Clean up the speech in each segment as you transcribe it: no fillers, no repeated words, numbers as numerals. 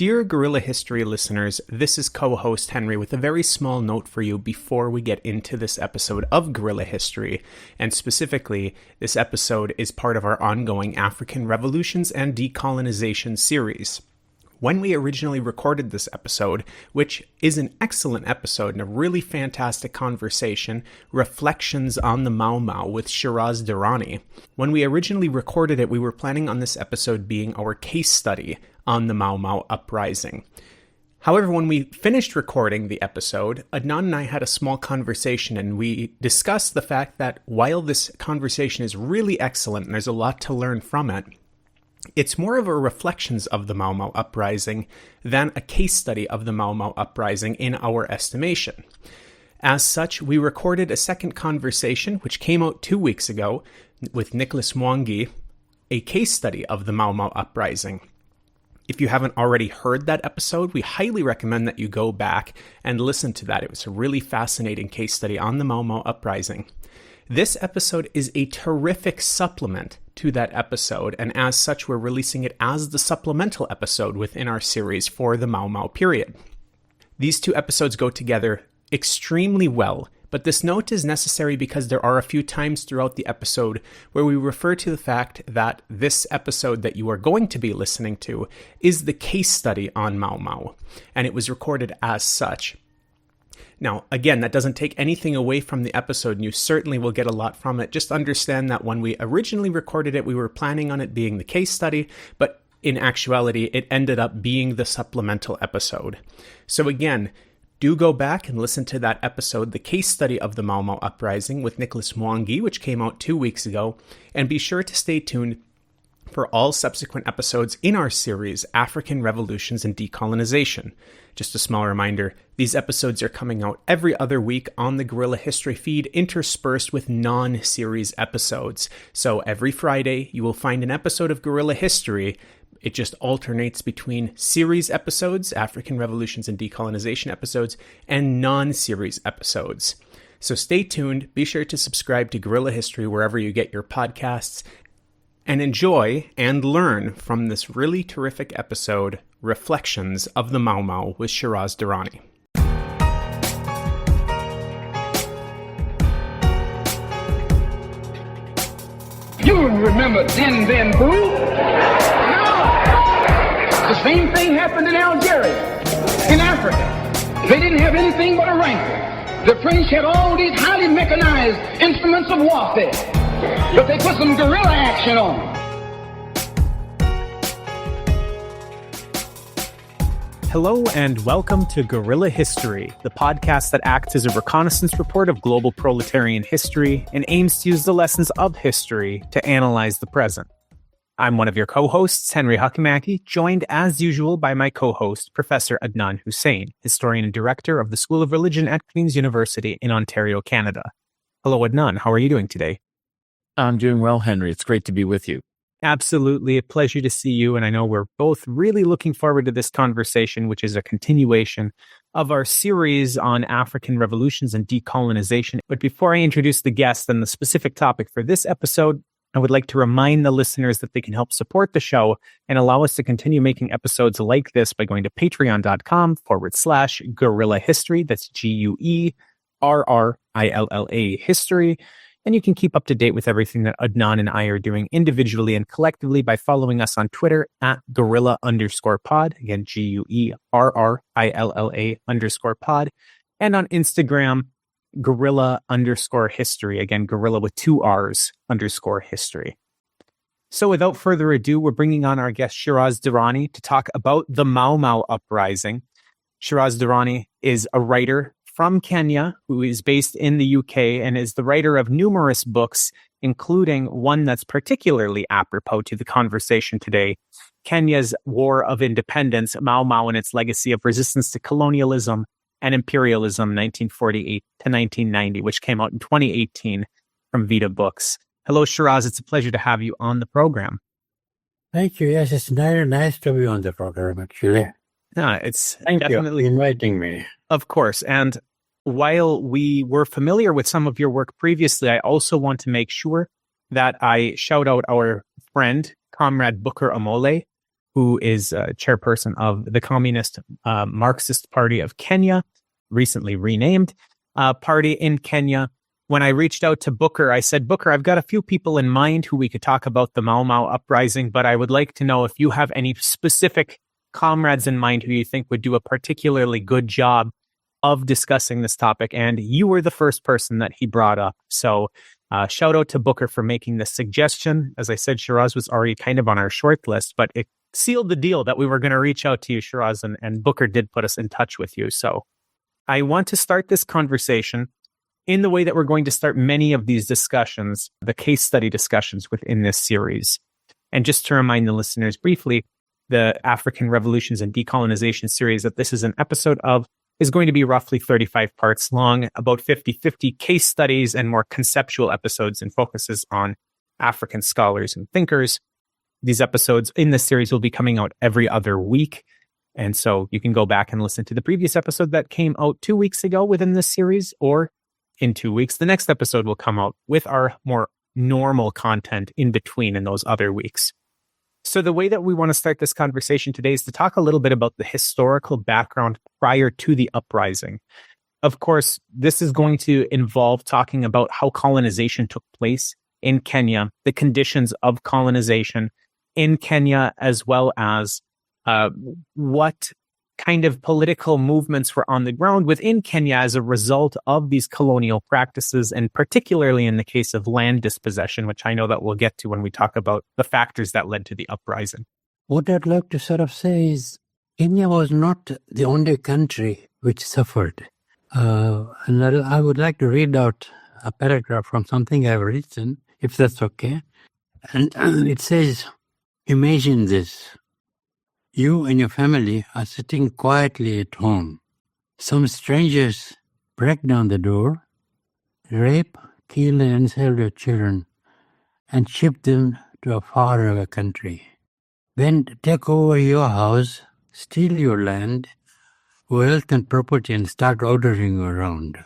Dear Guerrilla History listeners, this is co-host Henry with a very small note for you before we get into this episode of Guerrilla History. And specifically, this episode is part of our ongoing African Revolutions and Decolonization series. When we originally recorded this episode, which is an excellent episode and a really fantastic conversation, Reflections on the Mau Mau with Shiraz Durrani, when we originally recorded it, we were planning on this episode being our case study on the Mau Mau uprising. However, when we finished recording the episode, Adnan and I had a small conversation and we discussed the fact that while this conversation is really excellent and there's a lot to learn from it, it's more of a reflections of the Mau Mau uprising than a case study of the Mau Mau uprising in our estimation. As such, we recorded a second conversation, which came out 2 weeks ago, with Nicholas Mwangi, a case study of the Mau Mau uprising. If you haven't already heard that episode, we highly recommend that you go back and listen to that. It was a really fascinating case study on the Mau Mau uprising. This episode is a terrific supplement to that episode, and as such, we're releasing it as the supplemental episode within our series for the Mau Mau period. These two episodes go together extremely well, but this note is necessary because there are a few times throughout the episode where we refer to the fact that this episode that you are going to be listening to is the case study on Mau Mau, and it was recorded as such. Now, again, that doesn't take anything away from the episode, and you certainly will get a lot from it. Just understand that when we originally recorded it, we were planning on it being the case study, but in actuality, it ended up being the supplemental episode. So again, do go back and listen to that episode, the case study of the Mau Mau uprising with Nicholas Mwangi, which came out 2 weeks ago, and be sure to stay tuned for all subsequent episodes in our series, African Revolutions and Decolonization. Just a small reminder, these episodes are coming out every other week on the Guerrilla History feed, interspersed with non-series episodes. So every Friday, you will find an episode of Guerrilla History. It just alternates between series episodes, African Revolutions and Decolonization episodes, and non-series episodes. So stay tuned, be sure to subscribe to Guerrilla History wherever you get your podcasts, and enjoy and learn from this really terrific episode, Reflections of the Mau Mau with Shiraz Durrani. You remember Din Bin Boo? No! The same thing happened in Algeria, in Africa. They didn't have anything but a rifle. The French had all these highly mechanized instruments of warfare, but they put some guerrilla action on them. Hello and welcome to Guerrilla History, the podcast that acts as a reconnaissance report of global proletarian history and aims to use the lessons of history to analyze the present. I'm one of your co-hosts, Henry Huckamacky, joined as usual by my co-host, Professor Adnan Hussain, historian and director of the School of Religion at Queen's University in Ontario, Canada. Hello, Adnan. How are you doing today? I'm doing well, Henry. It's great to be with you. Absolutely. A pleasure to see you. And I know we're both really looking forward to this conversation, which is a continuation of our series on African revolutions and decolonization. But before I introduce the guest and the specific topic for this episode, I would like to remind the listeners that they can help support the show and allow us to continue making episodes like this by going to patreon.com/Guerrilla History. That's GUERRILLA History. And you can keep up to date with everything that Adnan and I are doing individually and collectively by following us on Twitter at Guerrilla_pod. Again, GUERRILLA_pod. And on Instagram, Guerrilla_history. Again, Guerrilla with 2 R's _history. So without further ado, we're bringing on our guest Shiraz Durrani to talk about the Mau Mau uprising. Shiraz Durrani is a writer from Kenya, who is based in the UK and is the writer of numerous books, including one that's particularly apropos to the conversation today, Kenya's War of Independence, Mau Mau and its Legacy of Resistance to Colonialism and Imperialism, 1948 to 1990, which came out in 2018 from Vita Books. Hello, Shiraz. It's a pleasure to have you on the program. Thank you. Yes, it's very nice to be on the program, actually. It's Thank definitely you for inviting me. Of course. And while we were familiar with some of your work previously, I also want to make sure that I shout out our friend, Comrade Booker Amole, who is chairperson of the Communist Marxist Party of Kenya, recently renamed party in Kenya. When I reached out to Booker, I said, Booker, I've got a few people in mind who we could talk about the Mau Mau uprising, but I would like to know if you have any specific comrades in mind who you think would do a particularly good job of discussing this topic. And you were the first person that he brought up. So shout out to Booker for making this suggestion. As I said, Shiraz was already kind of on our short list, but it sealed the deal that we were going to reach out to you, Shiraz, and Booker did put us in touch with you. So I want to start this conversation in the way that we're going to start many of these discussions, the case study discussions within this series. And just to remind the listeners briefly, the African Revolutions and Decolonization series that this is an episode of is going to be roughly 35 parts long, about 50-50 case studies and more conceptual episodes, and focuses on African scholars and thinkers. These episodes in this series will be coming out every other week. And so you can go back and listen to the previous episode that came out 2 weeks ago within this series, or in 2 weeks, the next episode will come out with our more normal content in between in those other weeks. So the way that we want to start this conversation today is to talk a little bit about the historical background prior to the uprising. Of course, this is going to involve talking about how colonization took place in Kenya, the conditions of colonization in Kenya, as well as what kind of political movements were on the ground within Kenya as a result of these colonial practices, and particularly in the case of land dispossession, which I know that we'll get to when we talk about the factors that led to the uprising. What I'd like to sort of say is Kenya was not the only country which suffered. And I would like to read out a paragraph from something I've written, if that's okay. And it says, imagine this. You and your family are sitting quietly at home. Some strangers break down the door, rape, kill, and ensslave your children, and ship them to a faraway country. Then take over your house, steal your land, wealth and property, and start ordering you around,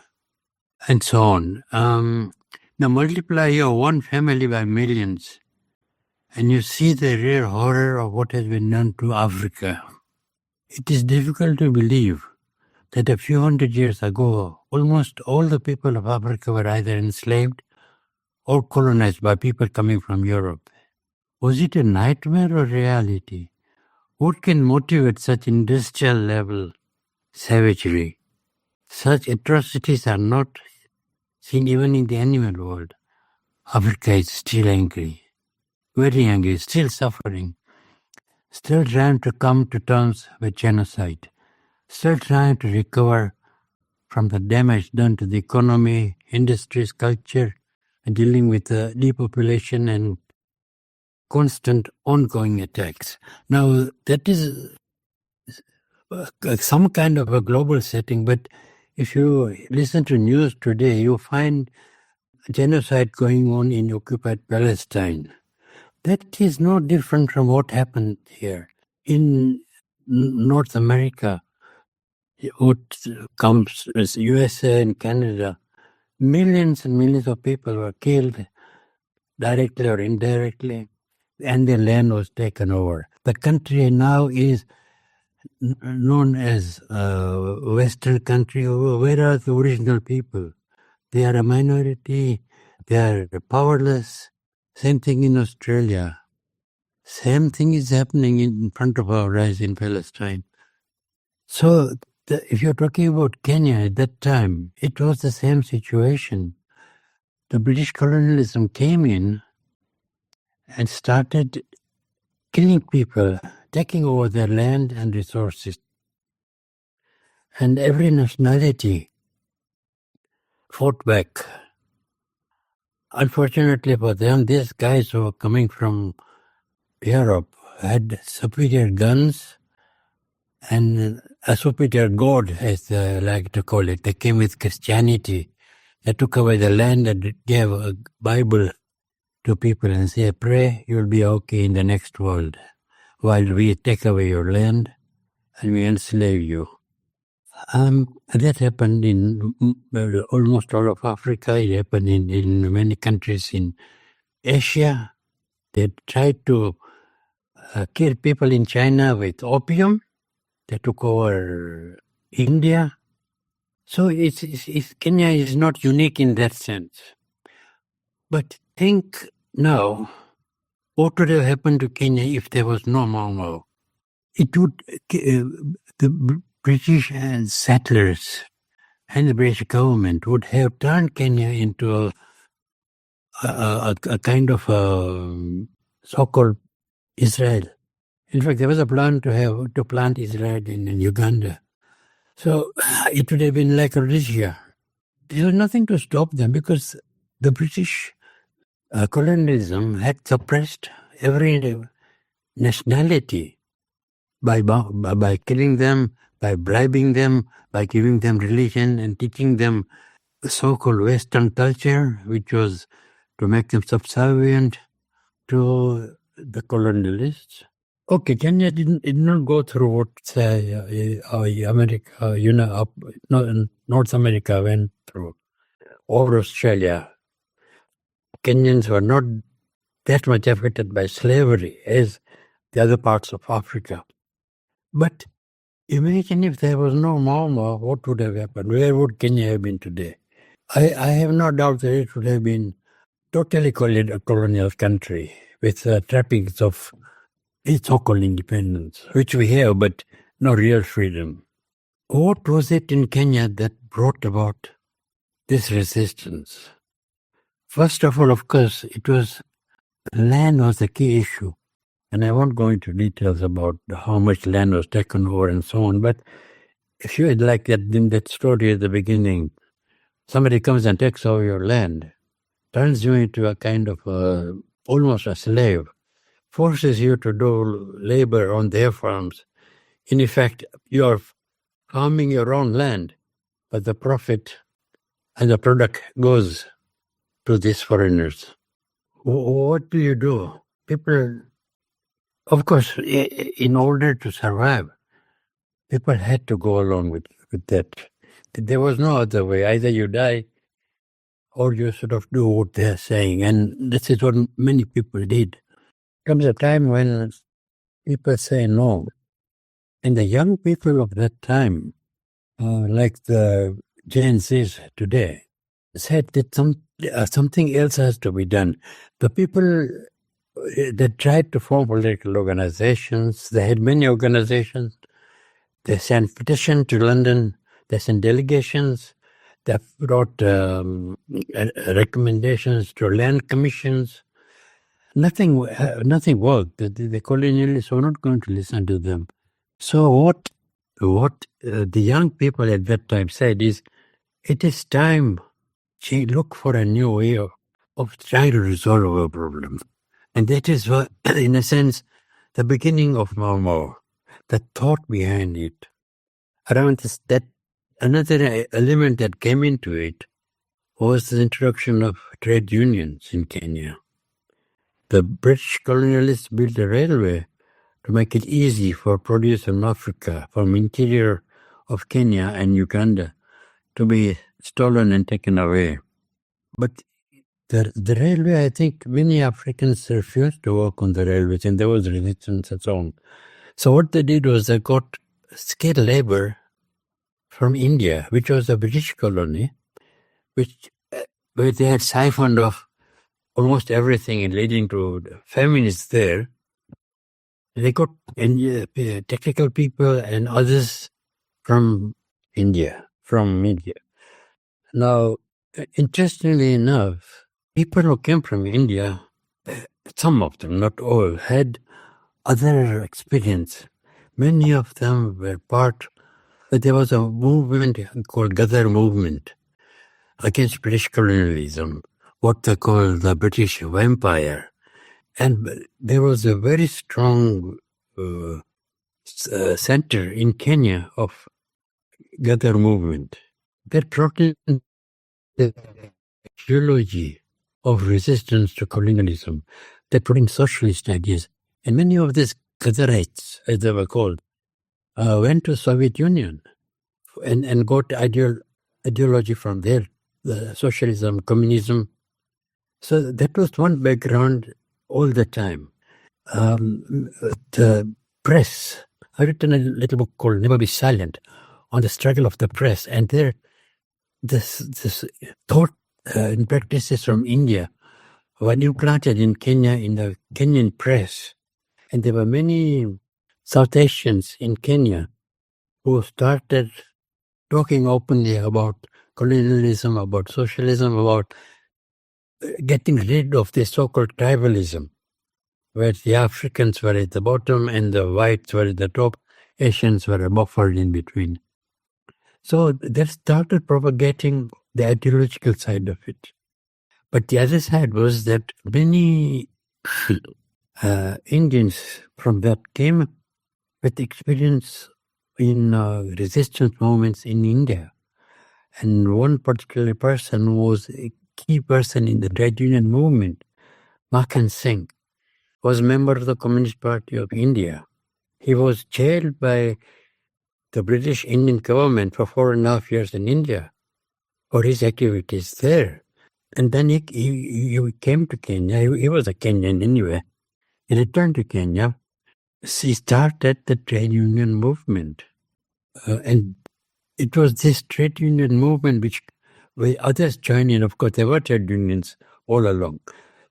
and so on. Now multiply your one family by millions, and you see the real horror of what has been done to Africa. It is difficult to believe that a few hundred years ago, almost all the people of Africa were either enslaved or colonized by people coming from Europe. Was it a nightmare or reality? What can motivate such industrial level savagery? Such atrocities are not seen even in the animal world. Africa is still angry. Very angry, still suffering, still trying to come to terms with genocide, still trying to recover from the damage done to the economy, industries, culture, and dealing with the depopulation and constant ongoing attacks. Now, that is some kind of a global setting, but if you listen to news today, you find genocide going on in occupied Palestine. That is no different from what happened here. In North America, what comes as USA and Canada, millions and millions of people were killed, directly or indirectly, and their land was taken over. The country now is known as a Western country. Where are the original people? They are a minority, they are powerless. Same thing in Australia. Same thing is happening in front of our eyes in Palestine. So if you're talking about Kenya at that time, it was the same situation. The British colonialism came in and started killing people, taking over their land and resources. And every nationality fought back. Unfortunately for them, these guys who were coming from Europe had superior guns and a superior God, as they like to call it. They came with Christianity. They took away the land and gave a Bible to people and said, pray, you'll be okay in the next world, while we take away your land and we enslave you. That happened in almost all of Africa. It happened in many countries in Asia. They tried to killed people in China with opium. They took over India. So Kenya is not unique in that sense. But think now, what would have happened to Kenya if there was no Mau Mau? It would, the British settlers and the British government would have turned Kenya into a kind of so-called Israel. In fact, there was a plan to plant Israel in Uganda. So it would have been like Rhodesia. There was nothing to stop them because the British colonialism had suppressed every nationality by killing them, by bribing them, by giving them religion and teaching them so-called Western culture, which was to make them subservient to the colonialists. Okay, Kenya did not go through what, say, America, North America went through, or Australia. Kenyans were not that much affected by slavery as the other parts of Africa. But imagine if there was no Mau Mau, what would have happened? Where would Kenya have been today? I have no doubt that it would have been totally a colonial country with trappings of so-called independence, which we have, but no real freedom. What was it in Kenya that brought about this resistance? First of all, of course, it was land was the key issue. And I won't go into details about how much land was taken over and so on. But if you had like that in that story at the beginning, somebody comes and takes over your land, turns you into a kind of almost a slave, forces you to do labor on their farms. In effect, you are farming your own land, but the profit and the product goes to these foreigners. What do you do? People, of course, in order to survive, people had to go along with that. There was no other way. Either you die or you sort of do what they're saying. And this is what many people did. Comes a time when people say no. And the young people of that time, like the Gen Zs today, said that something else has to be done. The people that tried to form political organizations, they had many organizations. They sent petitions to London. They sent delegations. They wrote recommendations to land commissions. Nothing worked. The colonialists were not going to listen to them. So what the young people at that time said is, it is time to look for a new way of trying to resolve our problem. And that is, in a sense, the beginning of Mau Mau, the thought behind it. Around this, that another element that came into it was the introduction of trade unions in Kenya. The British colonialists built a railway to make it easy for produce from Africa, from interior of Kenya and Uganda, to be stolen and taken away. But the railway, I think many Africans refused to work on the railways, and there was resistance and so on. So what they did was they got skilled labor from India, which was a British colony, where they had siphoned off almost everything and leading to famines there. They got technical people and others from India, from India. Now, interestingly enough, people who came from India, some of them, not all, had other experience. Many of them were there was a movement called Ghadar movement against British colonialism, what they call the British Empire. And there was a very strong center in Kenya of Ghadar movement that brought in the ideology of resistance to colonialism, that brought in socialist ideas. And many of these Ghadarites, as they were called, went to Soviet Union and got ideology from there, the socialism, communism. So that was one background all the time. the press. I've written a little book called Never Be Silent on the struggle of the press. And there, this thought and practices from India were implanted in Kenya in the Kenyan press. And there were many South Asians in Kenya who started talking openly about colonialism, about socialism, about getting rid of the so-called tribalism, where the Africans were at the bottom and the whites were at the top, Asians were a buffer in between. So they started propagating the ideological side of it. But the other side was that many Indians from that came with experience in resistance movements in India. And one particular person was a key person in the trade union movement, Makan Singh, was a member of the Communist Party of India. He was jailed by the British Indian government for 4.5 years in India for his activities there. And then he came to Kenya. He was a Kenyan anyway. He returned to Kenya. He started the trade union movement. And it was this trade union movement which others joined in. Of course, there were trade unions all along.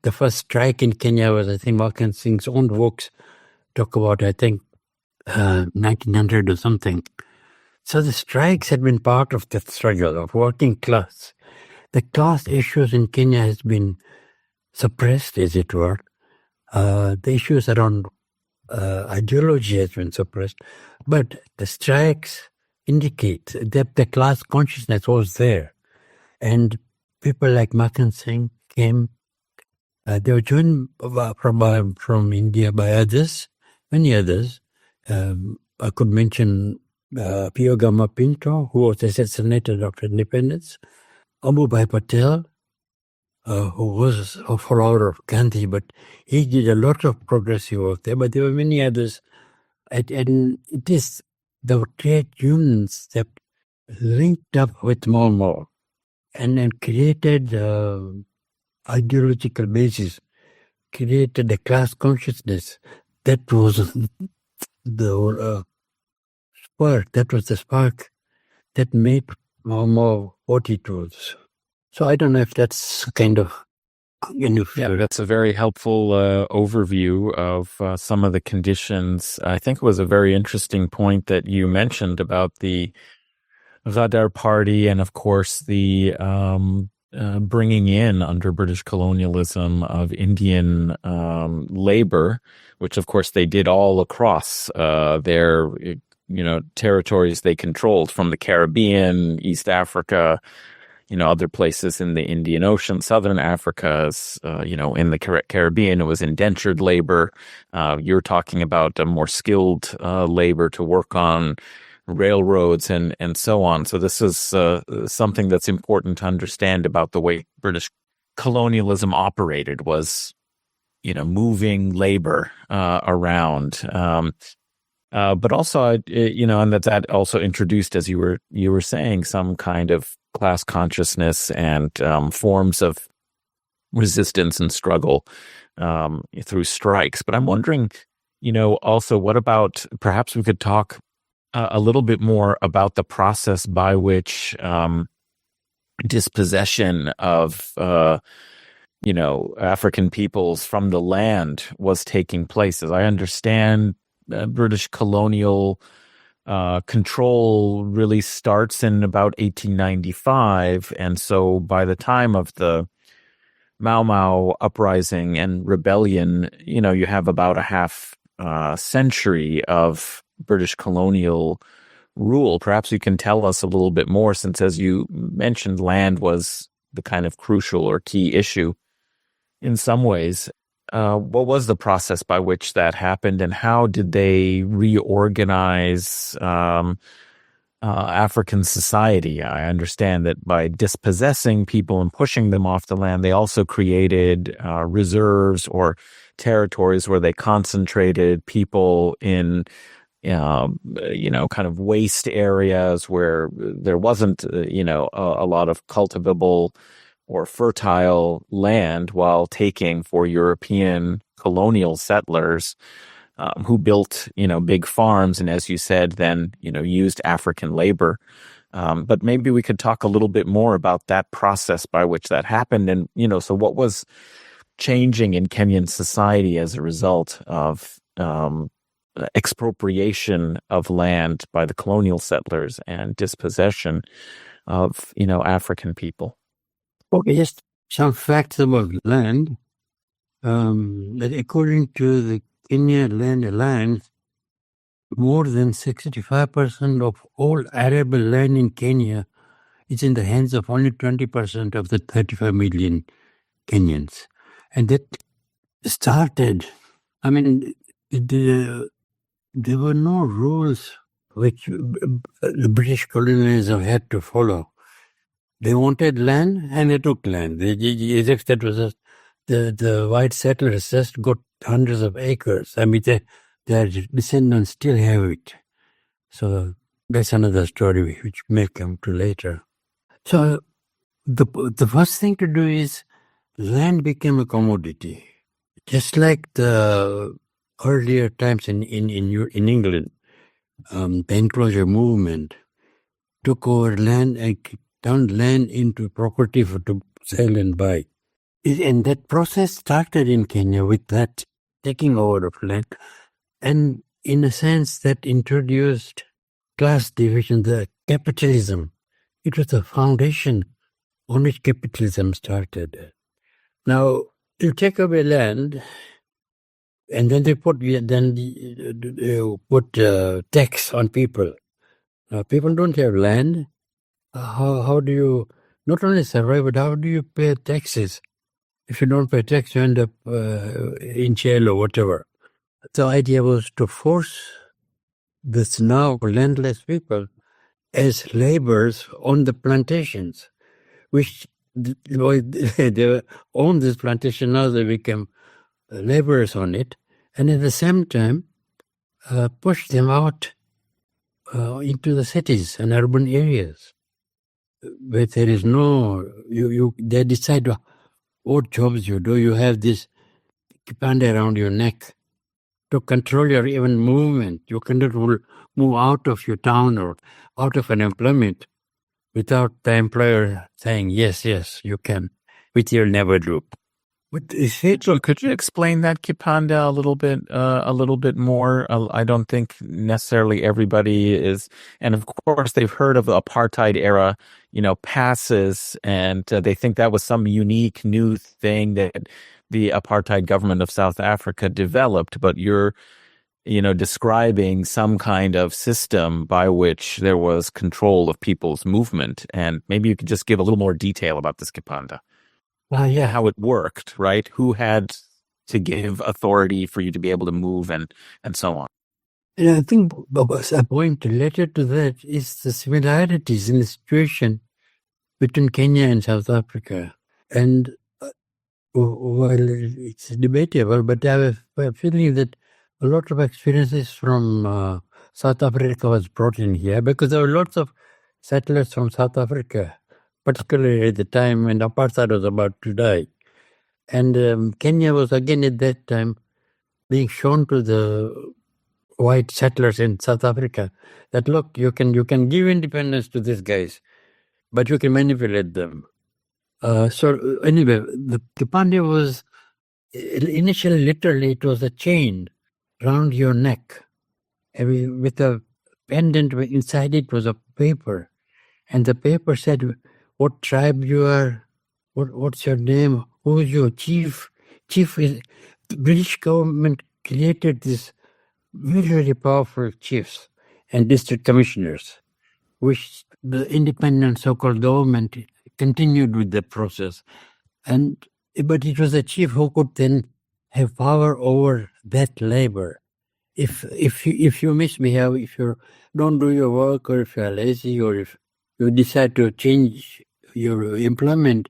The first strike in Kenya was, I think, Makan Singh's own books talk about, I think, 1900 or something. So the strikes had been part of the struggle of working class. The class issues in Kenya has been suppressed, as it were. The issues around ideology has been suppressed. But the strikes indicate that the class consciousness was there. And people like Makan Singh came. They were joined from India by others, many others. I could mention Pio Gama Pinto, who was assassinated after independence, Amubhai Patel, who was a follower of Gandhi, but he did a lot of progressive work there, but there were many others. And it is the trade unions that linked up with more and then created ideological basis, created a class consciousness. That was the spark. That was the spark that made more what it was. So I don't know if that's kind of Yeah, that's a very helpful overview of some of the conditions. I think it was a very interesting point that you mentioned about the Ghadar Party and, of course, the bringing in under British colonialism of Indian labor, which, of course, they did all across their territories they controlled, from the Caribbean, East Africa, other places in the Indian Ocean, Southern Africa, in the Caribbean, it was indentured labor. You're talking about a more skilled labor to work on railroads and so on. So this is something that's important to understand about the way British colonialism operated, was, moving labor around. But also, and that also introduced, as you were saying, some kind of class consciousness and forms of resistance and struggle through strikes. But I'm wondering, also, what about, perhaps we could talk a little bit more about the process by which dispossession of African peoples from the land was taking place. As I understand, British colonial control really starts in about 1895, and so by the time of the Mau Mau uprising and rebellion, you have about a half century of British colonial rule. Perhaps you can tell us a little bit more, since, as you mentioned, land was the kind of crucial or key issue in some ways. What was the process by which that happened, and how did they reorganize African society? I understand that by dispossessing people and pushing them off the land, they also created reserves or territories where they concentrated people in kind of waste areas where there wasn't, a lot of cultivable or fertile land, while taking for European colonial settlers who built, big farms, and as you said, then, used African labor. But maybe we could talk a little bit more about that process by which that happened. And, so what was changing in Kenyan society as a result of expropriation of land by the colonial settlers and dispossession of, African people? Okay, just some facts about land. That according to the Kenya Land Alliance, more than 65% of all arable land in Kenya is in the hands of only 20% of the 35 million Kenyans. And that started, there were no rules which the British colonialism had to follow. They wanted land and they took land. That was the white settlers just got hundreds of acres. Their descendants still have it. So that's another story which may come to later. So the first thing to do is land became a commodity. Just like the earlier times in England, the enclosure movement took over land and turned land into property to sell and buy. And that process started in Kenya with that taking over of land. And in a sense, that introduced class division, the capitalism. It was the foundation on which capitalism started. Now, you take away land, and then they put tax on people. Now, people don't have land. How do you not only survive, but how do you pay taxes? If you don't pay tax, you end up in jail or whatever. The idea was to force this now landless people as laborers on the plantations, which they own this plantation, now they become laborers on it, and at the same time push them out into the cities and urban areas where there is no, they decide what jobs you do. You have this kipande around your neck to control your even movement. You cannot move out of your town or out of an employment without the employer saying, yes, you can, which you'll never do. But So could you explain that, Kipanda, a little bit more? I don't think necessarily everybody is, and of course they've heard of the apartheid era, passes, and they think that was some unique new thing that the apartheid government of South Africa developed. But you're, describing some kind of system by which there was control of people's movement, and maybe you could just give a little more detail about this, Kipanda. Yeah. How it worked, right? Who had to give authority for you to be able to move and so on. And I think a point related to that is the similarities in the situation between Kenya and South Africa. And while it's debatable, but I have a feeling that a lot of experiences from South Africa was brought in here because there were lots of settlers from South Africa, particularly at the time when apartheid was about to die. And Kenya was again at that time being shown to the white settlers in South Africa that, look, you can give independence to these guys, but you can manipulate them. So anyway, the kipande was initially, literally, it was a chain round your neck with a pendant inside it was a paper. And the paper said what tribe you are, what's your name, who is your chief. Chief is, the British government created this very, very powerful chiefs and district commissioners, which the independent so-called government continued with the process. But it was a chief who could then have power over that labor. If you misbehave, if you don't do your work, or if you are lazy, or if you decide to change your employment,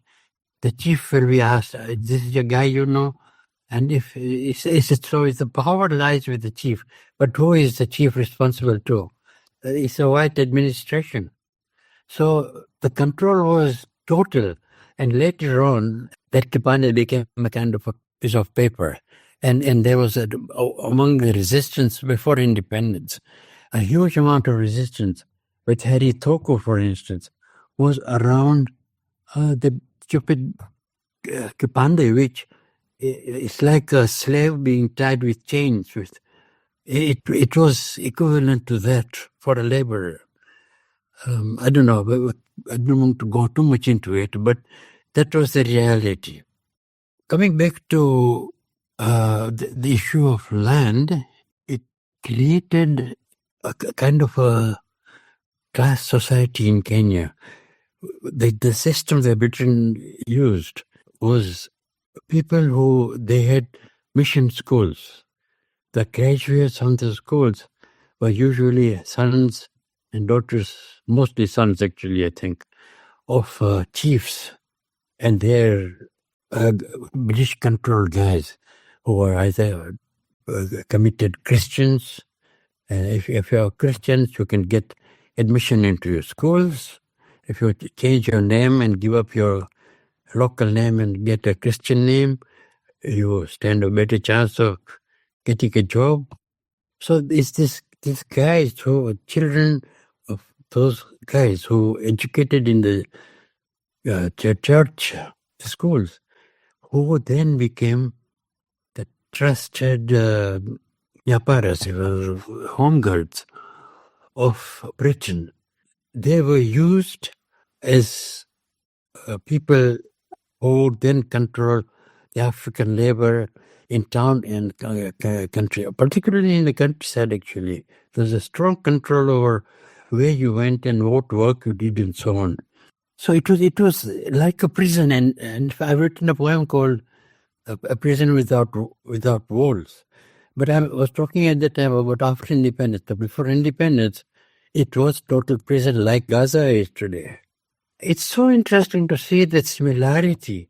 the chief will be asked, this is your guy, and if the power lies with the chief. But who is the chief responsible to? It's a white administration. So the control was total. And later on, that kipande became a kind of a piece of paper. And there was, among the resistance before independence, a huge amount of resistance with Harry Toko, for instance, was around the stupid Kipande, which is like a slave being tied with chains. It was equivalent to that for a laborer. I don't know, but I don't want to go too much into it, but that was the reality. Coming back to the issue of land, it created a kind of a class society in Kenya. The system that Britain used was people who they had mission schools. The graduates from the schools were usually sons and daughters, mostly sons actually, I think, of chiefs. And they're British-controlled guys who were either committed Christians. And if you're Christians, you can get admission into your schools. If you change your name and give up your local name and get a Christian name, you stand a better chance of getting a job. So it's these guys who are children of those guys who educated in the church, the schools, who then became the trusted nyaparas, home girls of Britain. They were used as people who then control the African labor in town and country, particularly in the countryside, actually. There's a strong control over where you went and what work you did and so on. So it was like a prison, and I've written a poem called A Prison Without Walls. But I was talking at that time about after independence. But before independence, it was total prison like Gaza is today. It's so interesting to see the similarity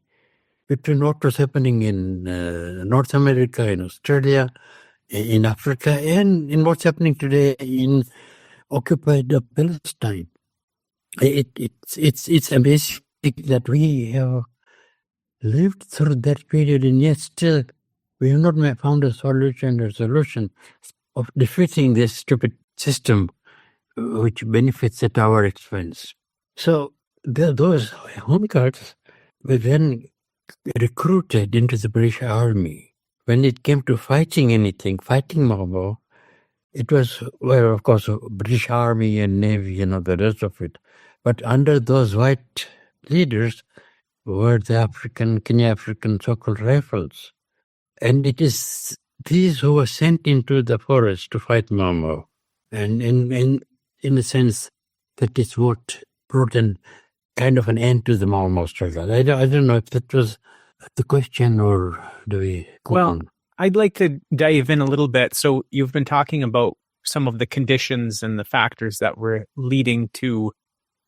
between what was happening in North America, in Australia, in Africa, and in what's happening today in occupied Palestine. It's amazing that we have lived through that period, and yet still we have not found a solution of defeating this stupid system which benefits at our expense. So those home guards were then recruited into the British Army. When it came to fighting Mau Mau, it was, well, of course, British Army and Navy and all the rest of it. But under those white leaders were the Kenya African so-called rifles. And it is these who were sent into the forest to fight Mau Mau. And in a sense, that is what brought an kind of an end to the Mau Mau struggle. I don't know if that was the question, or do we go on? I'd like to dive in a little bit. So you've been talking about some of the conditions and the factors that were leading to,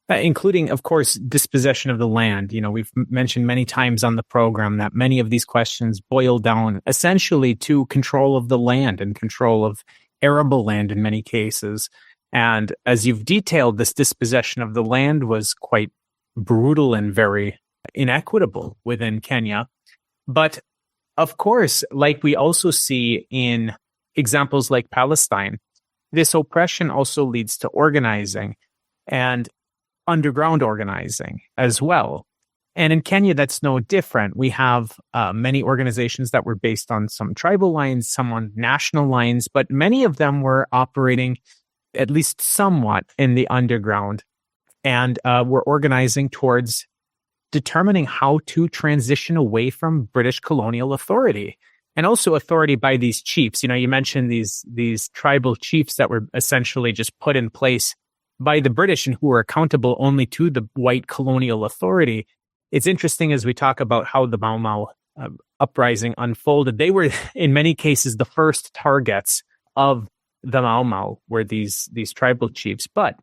including, of course, dispossession of the land. You know, we've mentioned many times on the program that many of these questions boil down essentially to control of the land and control of arable land in many cases. And as you've detailed, this dispossession of the land was quite brutal and very inequitable within Kenya. But of course, like we also see in examples like Palestine, this oppression also leads to organizing and underground organizing as well. And in Kenya, that's no different. We have many organizations that were based on some tribal lines, some on national lines, but many of them were operating at least somewhat in the underground, and were organizing towards determining how to transition away from British colonial authority, and also authority by these chiefs. You know, you mentioned these tribal chiefs that were essentially just put in place by the British and who were accountable only to the white colonial authority. It's interesting as we talk about how the Mau Mau uprising unfolded. They were, in many cases, the first targets of the Mau Mau were these tribal chiefs. But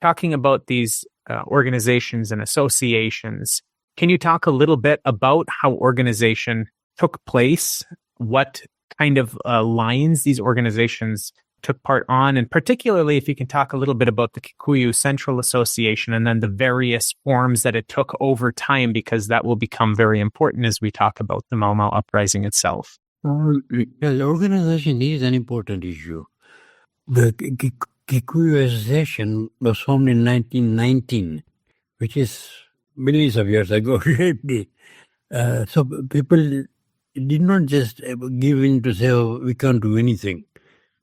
talking about these organizations and associations, can you talk a little bit about how organization took place, what kind of lines these organizations took part on, and particularly if you can talk a little bit about the Kikuyu Central Association and then the various forms that it took over time, because that will become very important as we talk about the Mau Mau uprising itself. Well, organization is an important issue. The Kikuyu Association was formed in 1919, which is millions of years ago. So people did not just give in to say, oh, we can't do anything.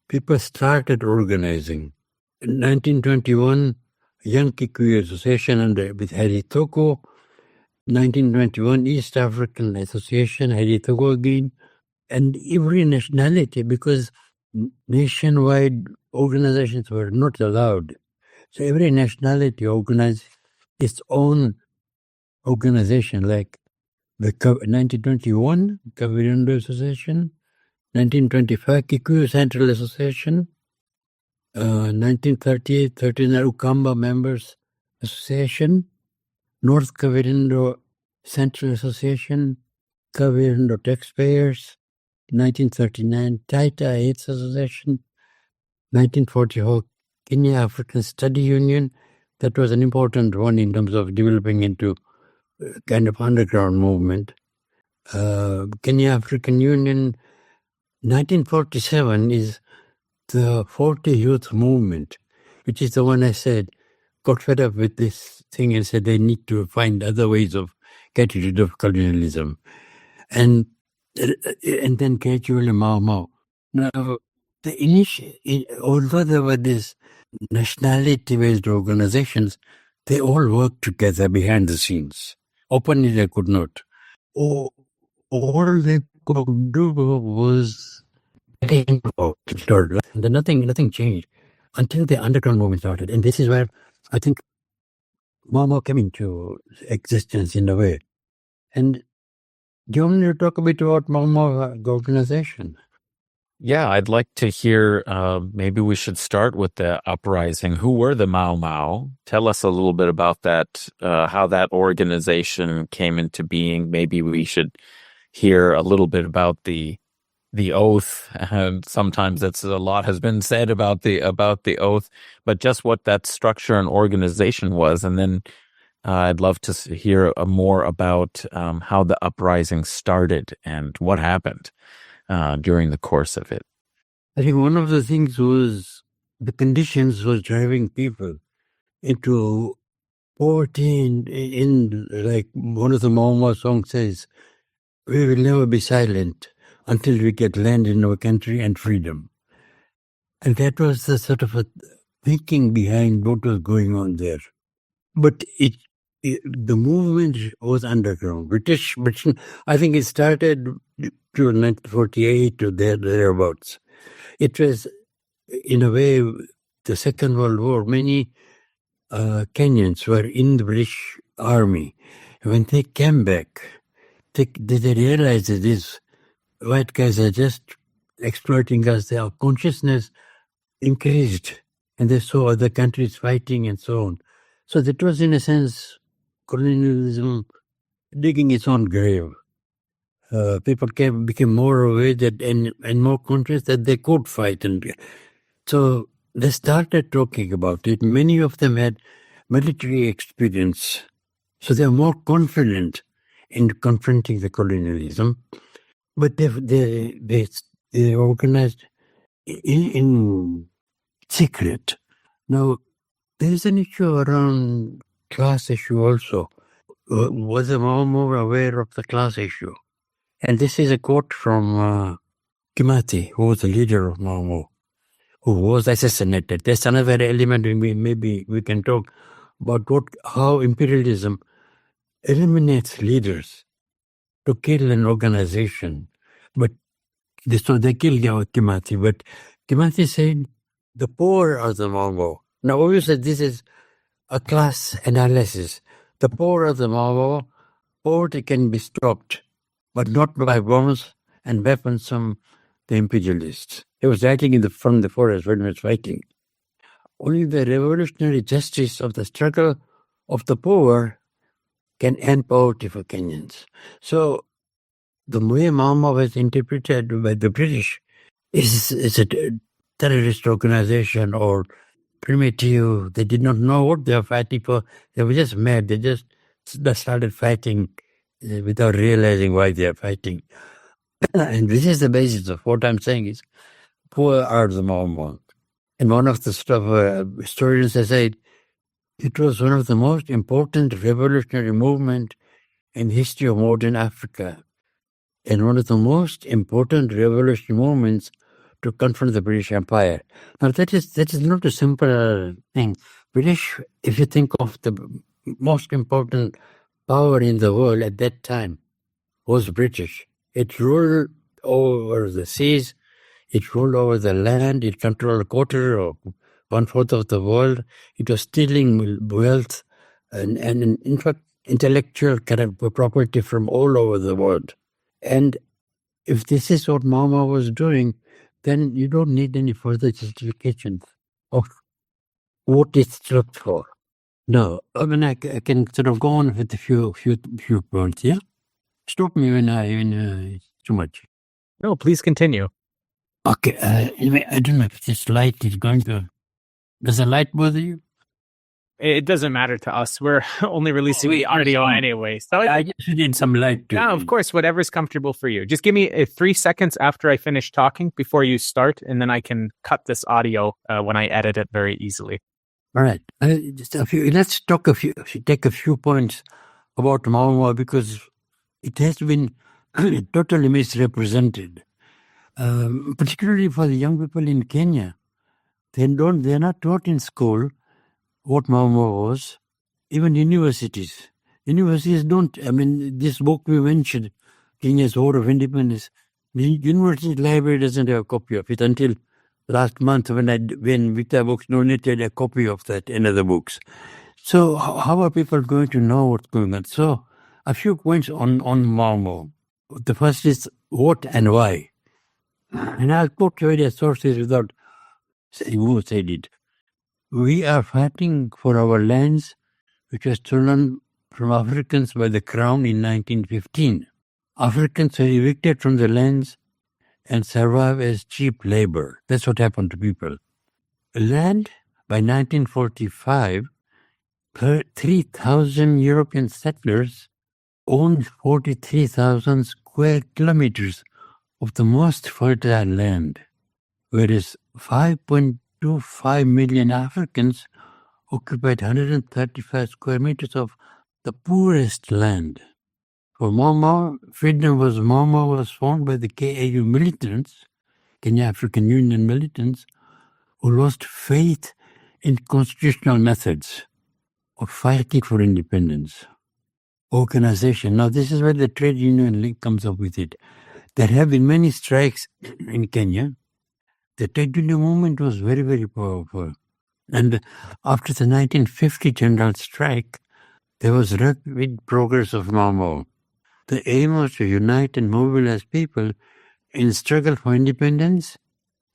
People started organizing. In 1921, Young Kikuyu Association with Harry Toko, 1921 East African Association, Harry Toko again, and every nationality, because nationwide organizations were not allowed. So every nationality organized its own organization, like the 1921 Kavirondo Association, 1925 Kikuyu Central Association, 1938 39 Ukamba Members Association, North Kavirondo Central Association, Kavirondo Taxpayers, 1939 Taita AIDS Association, 1944 Kenya African Study Union. That was an important one in terms of developing into kind of underground movement. Kenya African Union, 1947 is the 40 Youth Movement, which is the one I said got fed up with this thing and said they need to find other ways of getting rid of colonialism. And then gradually Mau Mau. Now, although there were these nationality-based organizations, they all worked together behind the scenes. Openly they could not. All they could do was getting involved. Nothing changed until the underground movement started. And this is where I think Mau Mau came into existence in a way. And do you want me to talk a bit about Mau Mau organization? Yeah, I'd like to hear, maybe we should start with the uprising. Who were the Mau Mau? Tell us a little bit about that, how that organization came into being. Maybe we should hear a little bit about the oath. And sometimes a lot has been said about the oath, but just what that structure and organization was. And then I'd love to hear more about how the uprising started and what happened during the course of it. I think one of the things was the conditions was driving people into poverty. In like one of the Mau Mau songs says, we will never be silent until we get land in our country and freedom. And that was the sort of a thinking behind what was going on there. But the movement was underground. British, I think it started to 1948 or thereabouts. It was, in a way, the Second World War. Many Kenyans were in the British Army. When they came back, they realized that these white guys are just exploiting us. Their consciousness increased, and they saw other countries fighting and so on. So that was, in a sense, colonialism digging its own grave. People became more aware that and more conscious that they could fight, and so they started talking about it. Many of them had military experience, so they are more confident in confronting the colonialism. But they organized in secret. Now there is an issue around class issue also. Was the Mau Mau aware of the class issue? And this is a quote from Kimathi, who was the leader of Mau Mau, who was assassinated. There's another element maybe we can talk about how imperialism eliminates leaders to kill an organization. But so they killed Kimathi. But Kimathi said the poor are the Mau Mau. Now obviously this is a class analysis. The poor are the Mau Mau. Poverty can be stopped, but not by bombs and weapons from the imperialists. He was writing from the forest when he was fighting. Only the revolutionary justice of the struggle of the poor can end poverty for Kenyans. So the way Mau Mau was interpreted by the British is a terrorist organization or primitive. They did not know what they were fighting for. They were just mad. They started fighting without realizing why they are fighting. And this is the basis of what I'm saying is, poor are the Mau. And one of the historians has said, it was one of the most important revolutionary movements in the history of modern Africa, and one of the most important revolutionary movements to confront the British Empire. Now, that is not a simple thing. British, if you think of the most important power in the world at that time, was British. It ruled over the seas, it ruled over the land, it controlled a quarter or 1/4 of the world. It was stealing wealth and in fact, intellectual property from all over the world. And if this is what Mau was doing, then you don't need any further justification of what it stood for. No, I mean, I can sort of go on with a few points, yeah? Stop me when too much. No, please continue. Okay, anyway, I don't know if this light is going to... Does the light bother you? It doesn't matter to us. We're only releasing the audio anyway. So I just need some light too. Yeah, of course, whatever's comfortable for you. Just give me 3 seconds after I finish talking before you start, and then I can cut this audio when I edit it very easily. All right. Let's take a few points about Mau because it has been totally misrepresented, particularly for the young people in Kenya. They're not taught in school what Mau was, even universities. Universities don't, I mean, this book we mentioned, Kenya's War of Independence, the university library doesn't have a copy of it until last month when Vita Books donated a copy of that and other books. So how are people going to know what's going on? So a few points on Mau. The first is what and why. And I'll quote various sources without saying who said it. We are fighting for our lands, which was stolen from Africans by the Crown in 1915. Africans were evicted from the lands and survive as cheap labor. That's what happened to people. Land, by 1945, 3,000 European settlers owned 43,000 square kilometers of the most fertile land, whereas 5.25 million Africans occupied 135 square meters of the poorest land. For Mau, Mau was formed by the KAU militants, Kenya African Union militants, who lost faith in constitutional methods of fighting for independence. Organization. Now, this is where the trade union link comes up with it. There have been many strikes in Kenya. The trade union movement was very, very powerful. And after the 1950 general strike, there was rapid progress of Mau. The aim was to unite and mobilize people in struggle for independence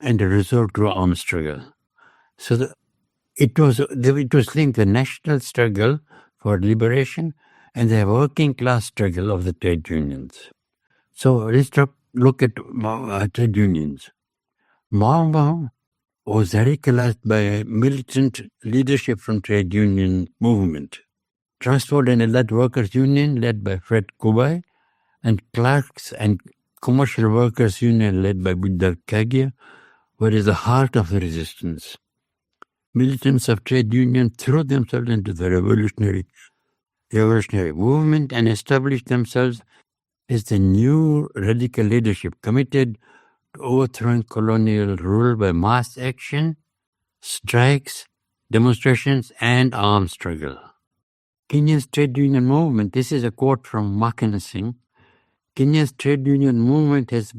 and a resolve to armed struggle. So it was linked the national struggle for liberation and the working class struggle of the trade unions. So let's look at trade unions. Mau was radicalized by militant leadership from trade union movement. Transport and Allied Workers Union led by Fred Kubai and Clerks and Commercial Workers Union led by Buddha Kagia were at the heart of the resistance. Militants of trade union threw themselves into the revolutionary movement and established themselves as the new radical leadership committed to overthrowing colonial rule by mass action, strikes, demonstrations, and armed struggle. Kenya's trade union movement, this is a quote from Mackenzie, Kenya's trade union movement has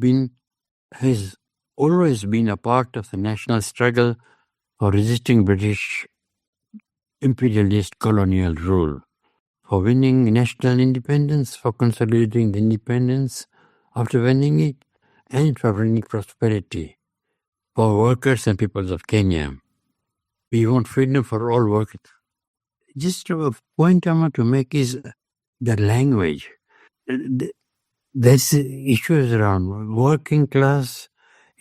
always been a part of the national struggle for resisting British imperialist colonial rule, for winning national independence, for consolidating the independence after winning it, and for bringing prosperity for workers and peoples of Kenya. We want freedom for all workers. Just a point I want to make is the language. There's issues around working class,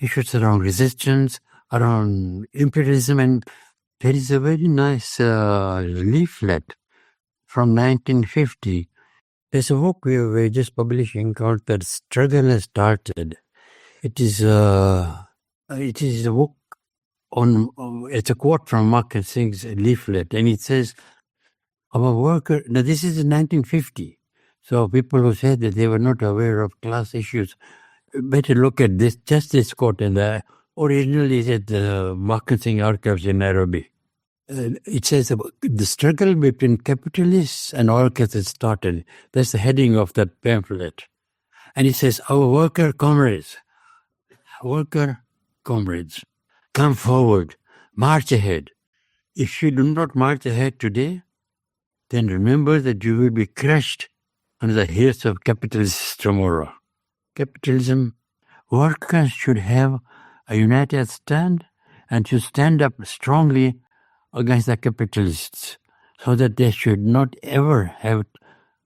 issues around resistance, around imperialism, and there is a very nice leaflet from 1950 There's a book we're just publishing called "The Struggle Has Started." It is a book on. It's a quote from Mark Singh's leaflet, and it says, "Our worker." Now, this is in 1950, so people who said that they were not aware of class issues better look at this. Just this quote, and originally it's at the Mark Singh archives in Nairobi. It says the struggle between capitalists and workers has started. That's the heading of that pamphlet. And it says, our worker comrades, come forward, march ahead. If you do not march ahead today, then remember that you will be crushed under the heels of capitalists tomorrow. Capitalism, workers should have a united stand and should stand up strongly against the capitalists, so that they should not ever have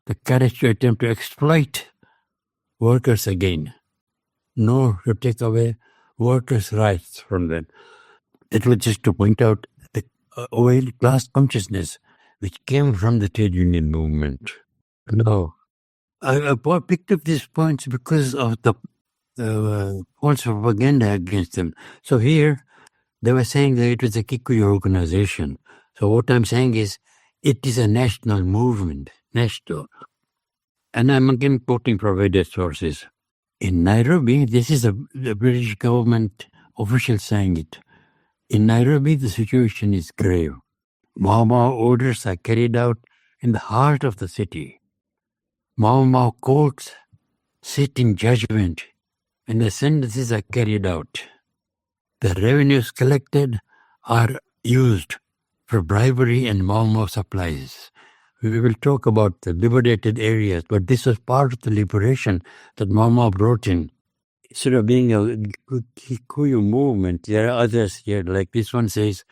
the courage to attempt to exploit workers again, nor to take away workers' rights from them. It was just to point out the old class consciousness which came from the trade union movement. No, I picked up these points because of the false propaganda against them. So here, they were saying that it was a Kikuyu organization. So what I'm saying is, it is a national movement, national. And I'm again quoting provided sources. In Nairobi, this is the British government official saying it. In Nairobi, the situation is grave. Mau Mau orders are carried out in the heart of the city. Mau Mau courts sit in judgment, and the sentences are carried out. The revenues collected are used for bribery and Mau Mau supplies. We will talk about the liberated areas, but this was part of the liberation that Mau Mau brought in. Instead of being a Kikuyu movement, there are others here, like this one says,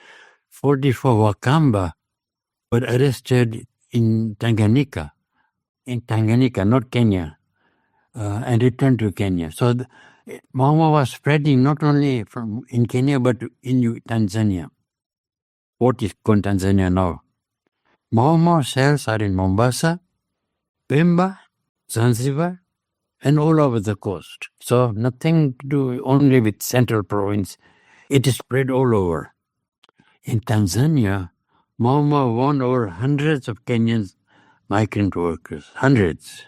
44 Wakamba were arrested in Tanganyika, not Kenya, and returned to Kenya. So Mau Mau was spreading not only in Kenya, but in Tanzania. What is called Tanzania now? Mau Mau cells are in Mombasa, Pemba, Zanzibar, and all over the coast. So nothing to do only with central province. It is spread all over. In Tanzania, Mau Mau won over hundreds of Kenyan migrant workers. Hundreds.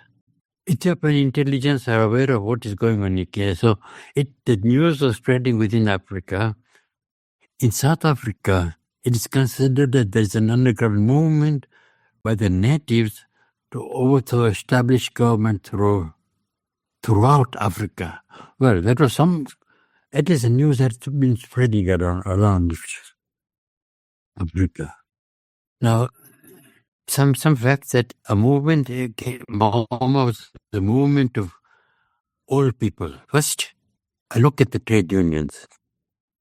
Ethiopian intelligence are aware of what is going on in Kenya. So the news was spreading within Africa. In South Africa, it is considered that there is an underground movement by the natives to overthrow established government throughout Africa. Well, it is a news that's been spreading around Africa. Now, some facts that a movement, Mau Mau was the movement of all people. First, I look at the trade unions.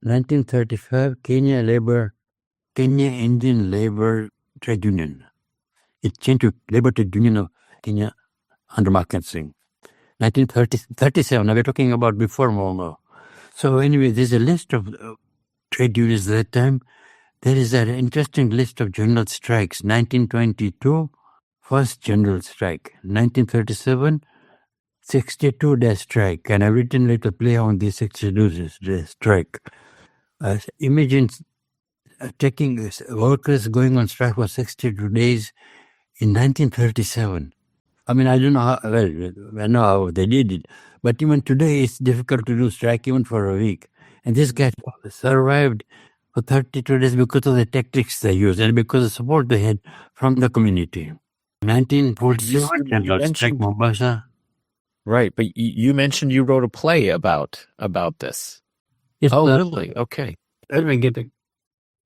1935, Kenya Indian Labor Trade Union. It changed to Labor Trade Union of Kenya under Mark Singh. 1937, now we're talking about before Mau Mau. So anyway, there's a list of trade unions at that time. There is an interesting list of general strikes. 1922, first general strike. 1937, 62-day strike. And I've written a little play on the 62-day strike. Imagine taking workers going on strike for 62 days in 1937. I mean, I don't know how, I know how they did it. But even today, it's difficult to do strike even for a week. And this guy survived for 32 days because of the tactics they used and because of the support they had from the community. 1947, strike Mombasa. Right, but you mentioned you wrote a play about this. It's really? Okay. Let me get it.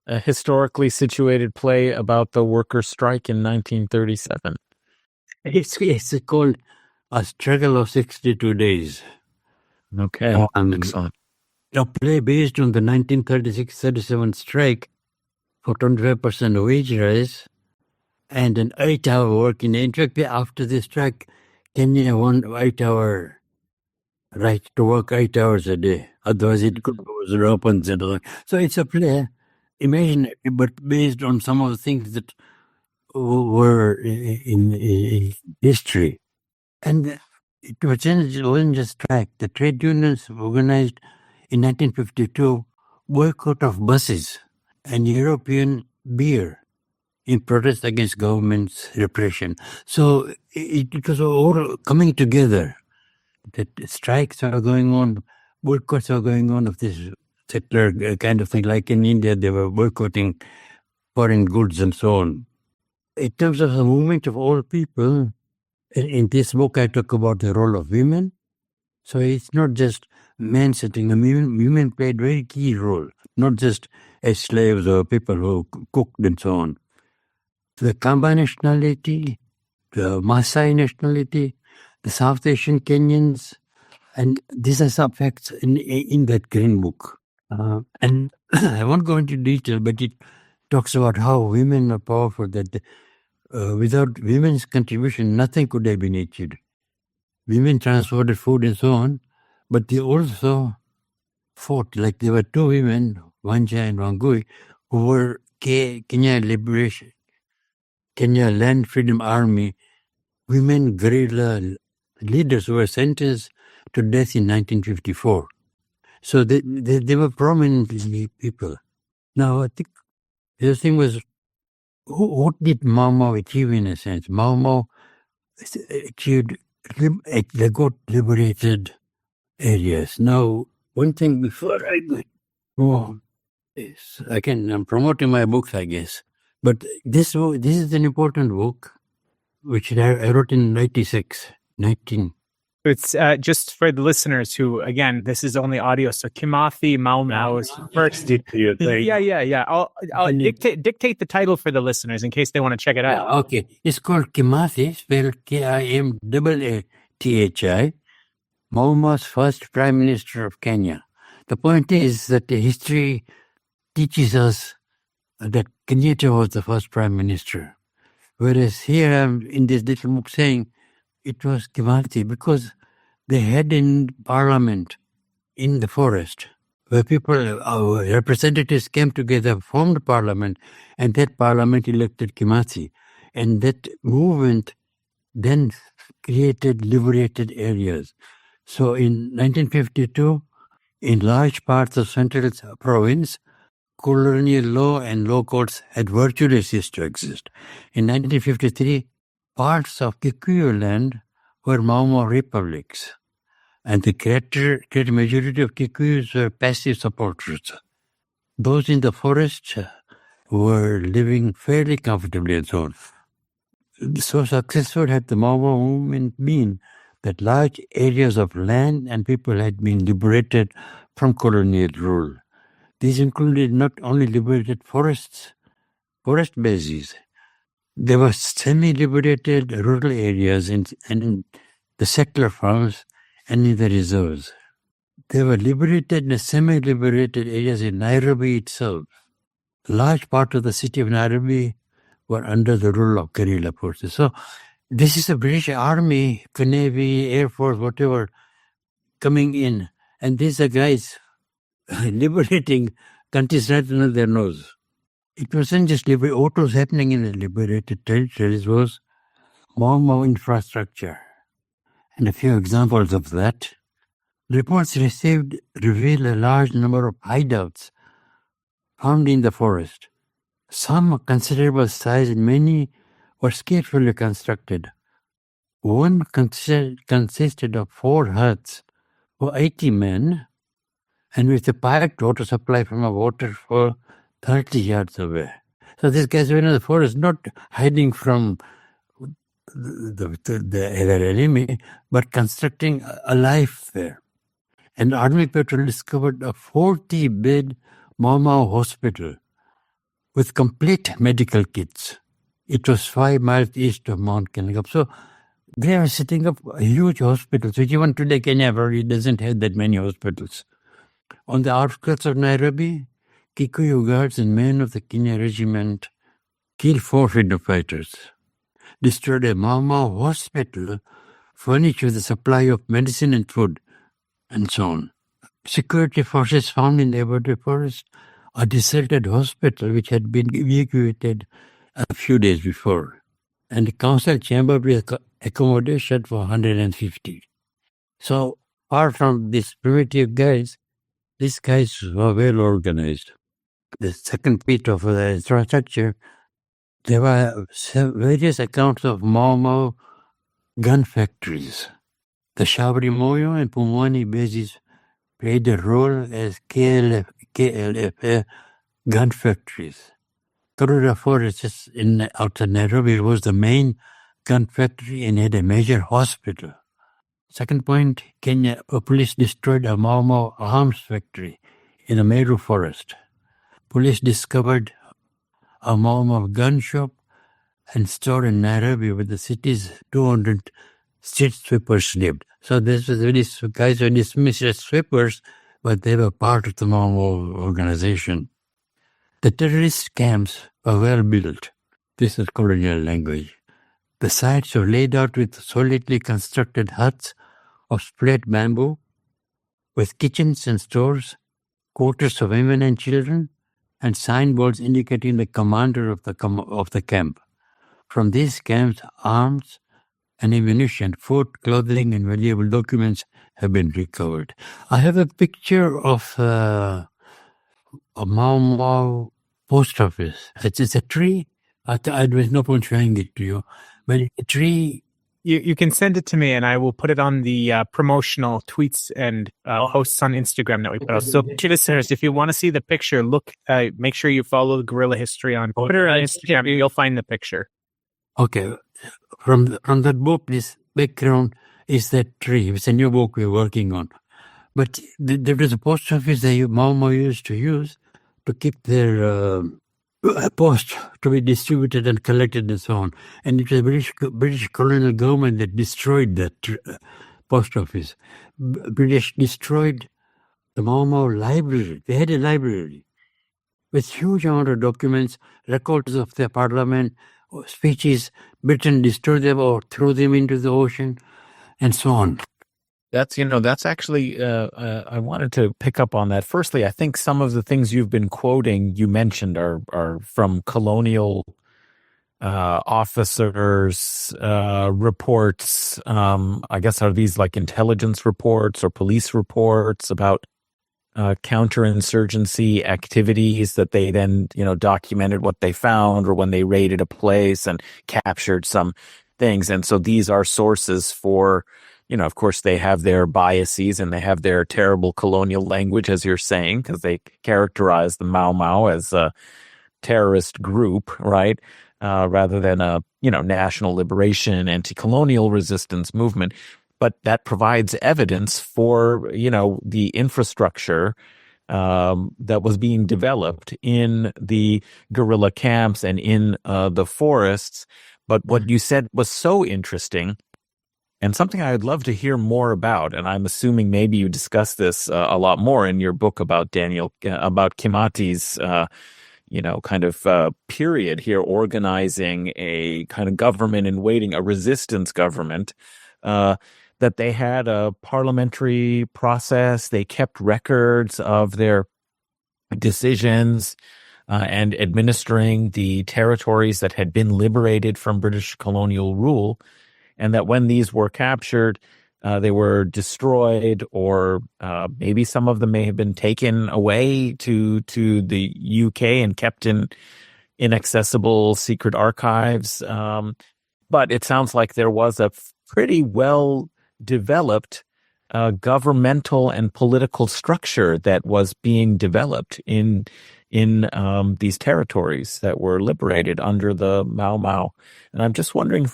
A historically situated play about the workers' strike in 1937. It's called A Struggle of 62 Days. Okay, excellent. A play based on the 1936-37 strike for 25% wage rise and an 8-hour working day. In fact, after the strike, Kenya won 8-hour right to work 8 hours a day. Otherwise, it could cause weapons and all. So it's a play, imagine, but based on some of the things that were in history. And it wasn't just strike. The trade unions organized in 1952 boycott of buses and European beer in protest against government's repression. So it was all coming together. That strikes are going on, boycotts are going on of this settler kind of thing. Like in India, they were boycotting foreign goods and so on. In terms of the movement of all people, in this book I talk about the role of women. So it's not just men sitting, women played a very key role, not just as slaves or people who cooked and so on. The Kamba nationality, the Maasai nationality, the South Asian Kenyans, and these are some facts in that Green Book. And I won't go into detail, but it talks about how women are powerful, that without women's contribution, nothing could have been achieved. Women transported food and so on, but they also fought. Like there were two women, Wanja and Wangui, who were Kenya Land Freedom Army women guerrilla leaders who were sentenced to death in 1954. So they were prominent people. Now, I think the other thing was, what did Mau Mau achieve in a sense? Mau Mau achieved, they got liberated areas. Now, one thing before I go, I'm promoting my books, I guess. But this is an important book, which I wrote in 19. It's just for the listeners who, again, this is only audio. So Kimathi Mau Mau's first. Yeah. I'll dictate the title for the listeners in case they want to check it out. Okay. It's called Kimathi, spelled Kimaathi, Mau Mau's first Prime Minister of Kenya. The point is that the history teaches us that Kenyatta was the first Prime Minister. Whereas here I'm in this little book saying it was Kimathi because they had in parliament in the forest where people, representatives came together, formed parliament, and that parliament elected Kimathi. And that movement then created liberated areas. So in 1952, in large parts of central province, colonial law and law courts had virtually ceased to exist. In 1953, parts of Kikuyu land were Mau Mau republics, and the great majority of Kikuyus were passive supporters. Those in the forest were living fairly comfortably and so on. So successful had the Mau Mau movement been that large areas of land and people had been liberated from colonial rule. These included not only liberated forest bases, there were semi-liberated rural areas and in the settler farms and in the reserves. There were liberated and semi-liberated areas in Nairobi itself. A large part of the city of Nairobi were under the rule of guerrilla forces. So this is the British Army, Navy, Air Force, whatever, coming in. And these are guys liberating countries right under their nose. It wasn't just what was happening in the liberated territories was Mau Mau infrastructure. And a few examples of that. Reports received reveal a large number of hideouts found in the forest. Some considerable size and many were skillfully constructed. One consisted of 4 huts for 80 men and with a piped water supply from a waterfall 30 yards away. So these guys were in the forest, not hiding from their enemy, but constructing a life there. And Army Patrol discovered a 40-bed Mau Mau hospital with complete medical kits. It was 5 miles east of Mount Kenya. So they were setting up huge hospitals, which even today Kenya probably doesn't have that many hospitals. On the outskirts of Nairobi, Kikuyu guards and men of the Kenya regiment killed 4 freedom fighters, destroyed a Mau Mau hospital furnished with a supply of medicine and food, and so on. Security forces found in the Aberdeen forest a deserted hospital which had been evacuated a few days before. And the council chamber accommodation for 150. So apart from these primitive guys, these guys were well organized. The second bit of the infrastructure, there were various accounts of Mau gun factories. The Shabrimoyo and Pumwani bases played a role as KLF gun factories. Karura Forest in outside Nairobi was the main gun factory and had a major hospital. Second point, Kenya police destroyed a Mau arms factory in the Meru forest. Police discovered a Mau gun shop and store in Nairobi where the city's 200 street sweepers lived. So these guys were dismissed as sweepers, but they were part of the Mau organization. The terrorist camps were well built. This is colonial language. The sites were laid out with solidly constructed huts of split bamboo, with kitchens and stores, quarters for women and children, and signboards indicating the commander of the camp. From these camps, arms and ammunition, food, clothing, and valuable documents have been recovered. I have a picture of a Mau post office. It's a tree. There's no point showing it to you, but a tree. You can send it to me, and I will put it on the promotional tweets and posts on Instagram that we put out. So, listeners, if you want to see the picture, make sure you follow Guerrilla History on Twitter and Instagram. You'll find the picture. Okay, from that book, this background is that tree. It's a new book we're working on. But there was a post office that Mau used to use to keep their post to be distributed and collected and so on. And it was British colonial government that destroyed that post office. British destroyed the Mau library. They had a library with huge amount of documents, records of their parliament, speeches. Britain destroyed them or threw them into the ocean, and so on. That's actually, I wanted to pick up on that. Firstly, I think some of the things you've been quoting, you mentioned, are from colonial officers' reports. I guess, are these like intelligence reports or police reports about counterinsurgency activities that they then, documented what they found, or when they raided a place and captured some things. And so these are sources for, of course, they have their biases and they have their terrible colonial language, as you're saying, because they characterize the Mau as a terrorist group, right? Rather than a, national liberation, anti-colonial resistance movement. But that provides evidence for, the infrastructure that was being developed in the guerrilla camps and in the forests. But what you said was so interesting, and something I would love to hear more about, and I'm assuming maybe you discuss this a lot more in your book about about Kimati's, kind of period here, organizing a kind of government in waiting, a resistance government, that they had a parliamentary process. They kept records of their decisions and administering the territories that had been liberated from British colonial rule. And that when these were captured, they were destroyed, or maybe some of them may have been taken away to the UK and kept in inaccessible secret archives. But it sounds like there was a pretty well developed governmental and political structure that was being developed in these territories that were liberated under the Mau. And I'm just wondering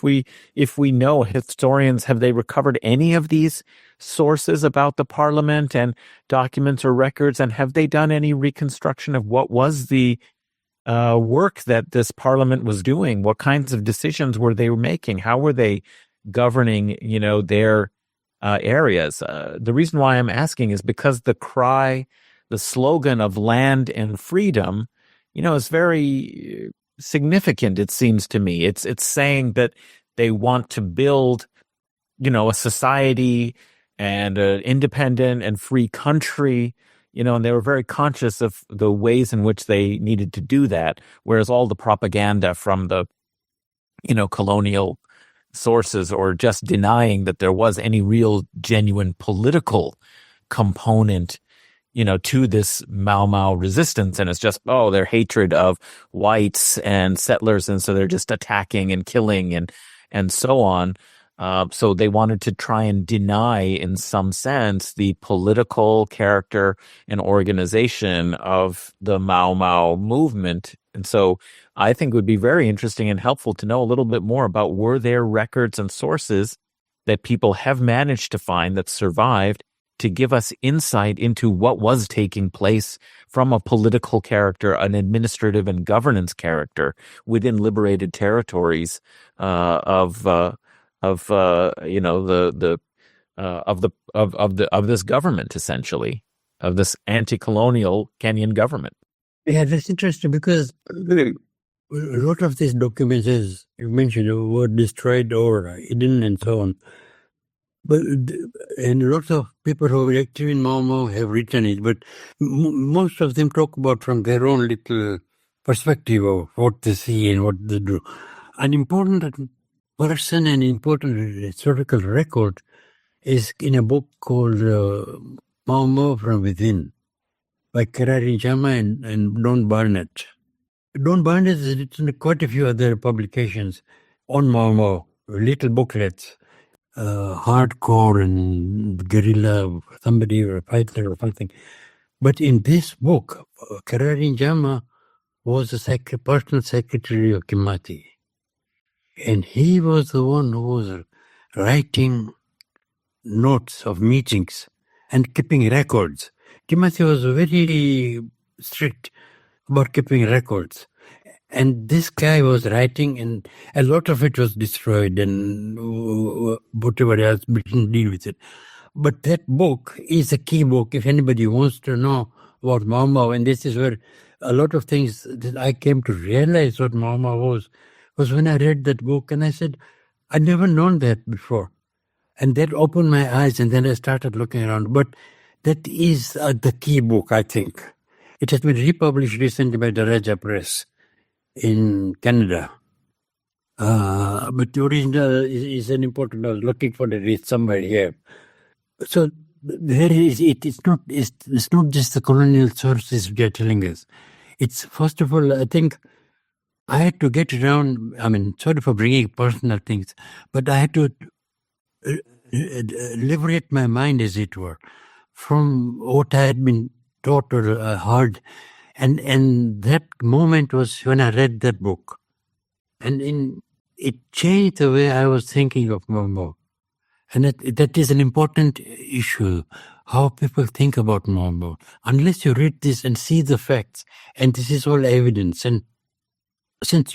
if we know, historians, have they recovered any of these sources about the parliament and documents or records, and have they done any reconstruction of what was the work that this parliament was doing? What kinds of decisions were they making? How were they governing, their areas? The reason why I'm asking is because the slogan of land and freedom, is very significant, it seems to me. It's saying that they want to build, a society and an independent and free country, and they were very conscious of the ways in which they needed to do that, whereas all the propaganda from the, colonial sources or just denying that there was any real genuine political component, to this Mau Mau resistance. And it's just, their hatred of whites and settlers. And so they're just attacking and killing and so on. So they wanted to try and deny, in some sense, the political character and organization of the Mau Mau movement. And so I think it would be very interesting and helpful to know a little bit more about, were there records and sources that people have managed to find that survived to give us insight into what was taking place from a political character, an administrative and governance character within liberated territories of this government, essentially, of this anti-colonial Kenyan government. Yeah, that's interesting because a lot of these documents, as you mentioned, were destroyed or hidden and so on. And lots of people who are active in Mau Mau have written it, but most of them talk about from their own little perspective of what they see and what they do. An important person and important historical record is in a book called Mau Mau from Within by Karari Jama and Don Barnett. Don Barnett has written quite a few other publications on Mau Mau, little booklets. Hardcore and guerrilla, somebody or a fighter or something. But in this book, Karari Jama was the personal secretary of Kimathi. And he was the one who was writing notes of meetings and keeping records. Kimathi was very strict about keeping records. And this guy was writing, and a lot of it was destroyed, and whatever else, we didn't deal with it. But that book is a key book if anybody wants to know about Mau Mau. And this is where a lot of things that I came to realize what Mau Mau was when I read that book. And I said, I'd never known that before. And that opened my eyes, and then I started looking around. But that is the key book, I think. It has been republished recently by the Raja Press in Canada. But the original is an important. I was looking for it. It's somewhere here. So there is it. It's not just the colonial sources which are telling us. It's, first of all, I think I had to get around. I mean, sorry for bringing personal things, but I had to liberate my mind, as it were, from what I had been taught or heard. And that moment was when I read that book. And it changed the way I was thinking of Mau Mau. And that is an important issue, how people think about Mau Mau. Unless you read this and see the facts, and this is all evidence. And since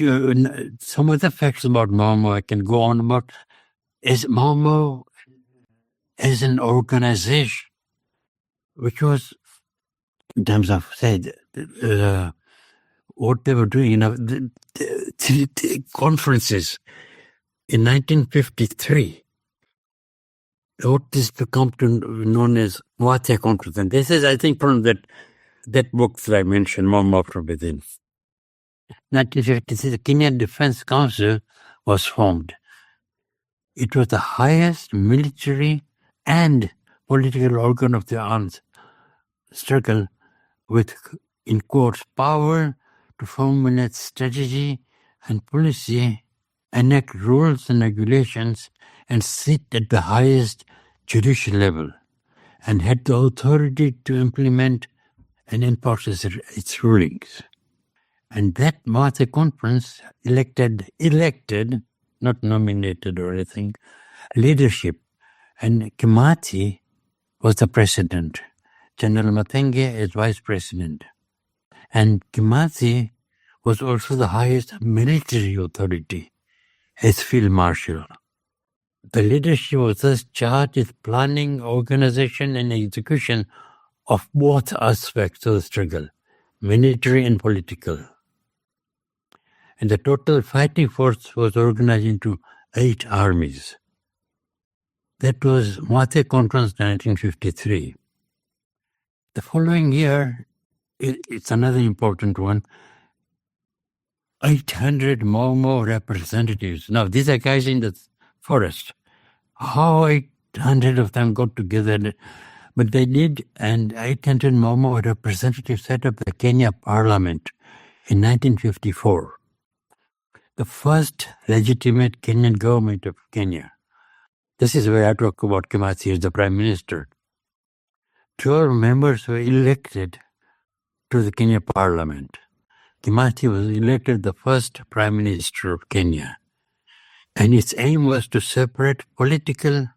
some other facts about Mau Mau I can go on about, is Mau Mau as an organization, which was, in terms of, say, what they were doing, the conferences in 1953, what is become known as Mwate Conference. And this is, I think, from that book that I mentioned, Mau Mau from Within. 1953, the Kenyan Defense Council was formed. It was the highest military and political organ of the armed struggle, with, in quotes, power to formulate strategy and policy, enact rules and regulations, and sit at the highest judicial level, and had the authority to implement and enforce its rulings. And that Mwate Conference elected, not nominated or anything, leadership. And Kimathi was the president. General Matenge as vice president. And Kimathi was also the highest military authority as field marshal. The leadership was thus charged with planning, organization, and execution of both aspects of the struggle, military and political. And the total fighting force was organized into 8 armies. That was Mwate Conference 1953. The following year, it's another important one, 800 Mau Mau representatives. Now, these are guys in the forest. How 800 of them got together, but they did, and 800 Momo representatives set up the Kenya Parliament in 1954, the first legitimate Kenyan government of Kenya. This is where I talk about Kimathi as the Prime Minister. 12 members were elected to the Kenya Parliament. Kimathi was elected the first Prime Minister of Kenya. And its aim was to separate political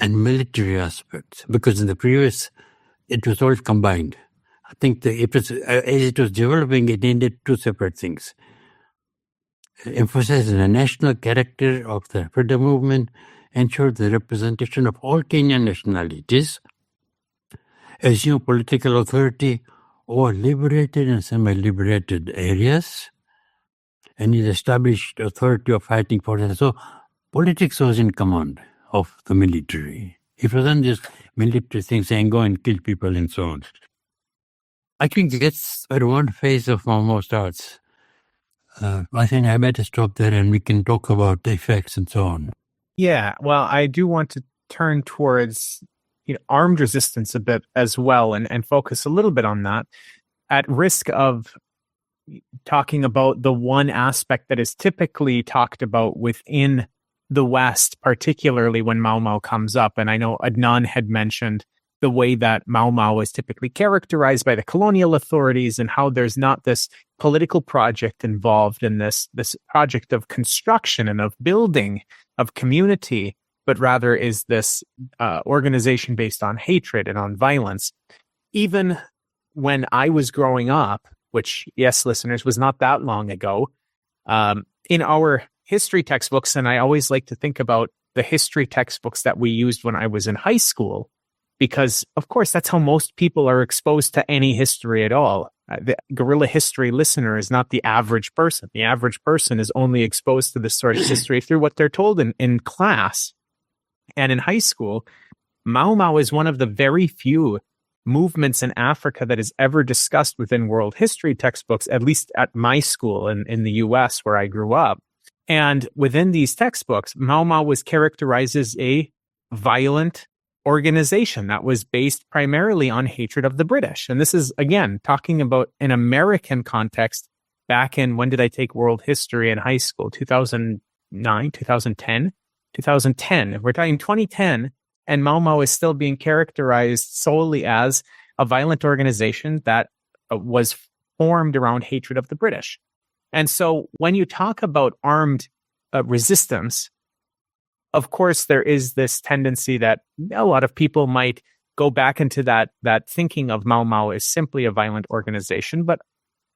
and military aspects, because in the previous, it was all combined. I think as it was developing, it needed two separate things. Emphasize the national character of the freedom movement, ensure the representation of all Kenyan nationalities, assume political authority over liberated and semi-liberated areas, and it established authority of fighting forces. So politics was in command of the military. It wasn't just military things saying go and kill people and so on. I think that's where one phase of Momo starts. I think I better stop there and we can talk about the effects and so on. Yeah, well, I do want to turn towards armed resistance a bit as well and focus a little bit on that, at risk of talking about the one aspect that is typically talked about within the West, particularly when Mau Mau comes up. And I know Adnan had mentioned the way that Mau Mau is typically characterized by the colonial authorities and how there's not this political project involved in this project of construction and of building of community, but rather is this organization based on hatred and on violence. Even when I was growing up, which, yes, listeners, was not that long ago, in our history textbooks, and I always like to think about the history textbooks that we used when I was in high school, because, of course, that's how most people are exposed to any history at all. The guerrilla history listener is not the average person. The average person is only exposed to this sort of history through what they're told in class. And in high school, Mau Mau is one of the very few movements in Africa that is ever discussed within world history textbooks, at least at my school in the US where I grew up. And within these textbooks, Mau Mau was characterized as a violent organization that was based primarily on hatred of the British. And this is, again, talking about an American context back in, when did I take world history in high school? 2009, 2010? 2010. We're talking 2010. And Mau Mau is still being characterized solely as a violent organization that was formed around hatred of the British. And so when you talk about armed resistance, of course, there is this tendency that a lot of people might go back into that thinking of Mau Mau as simply a violent organization. But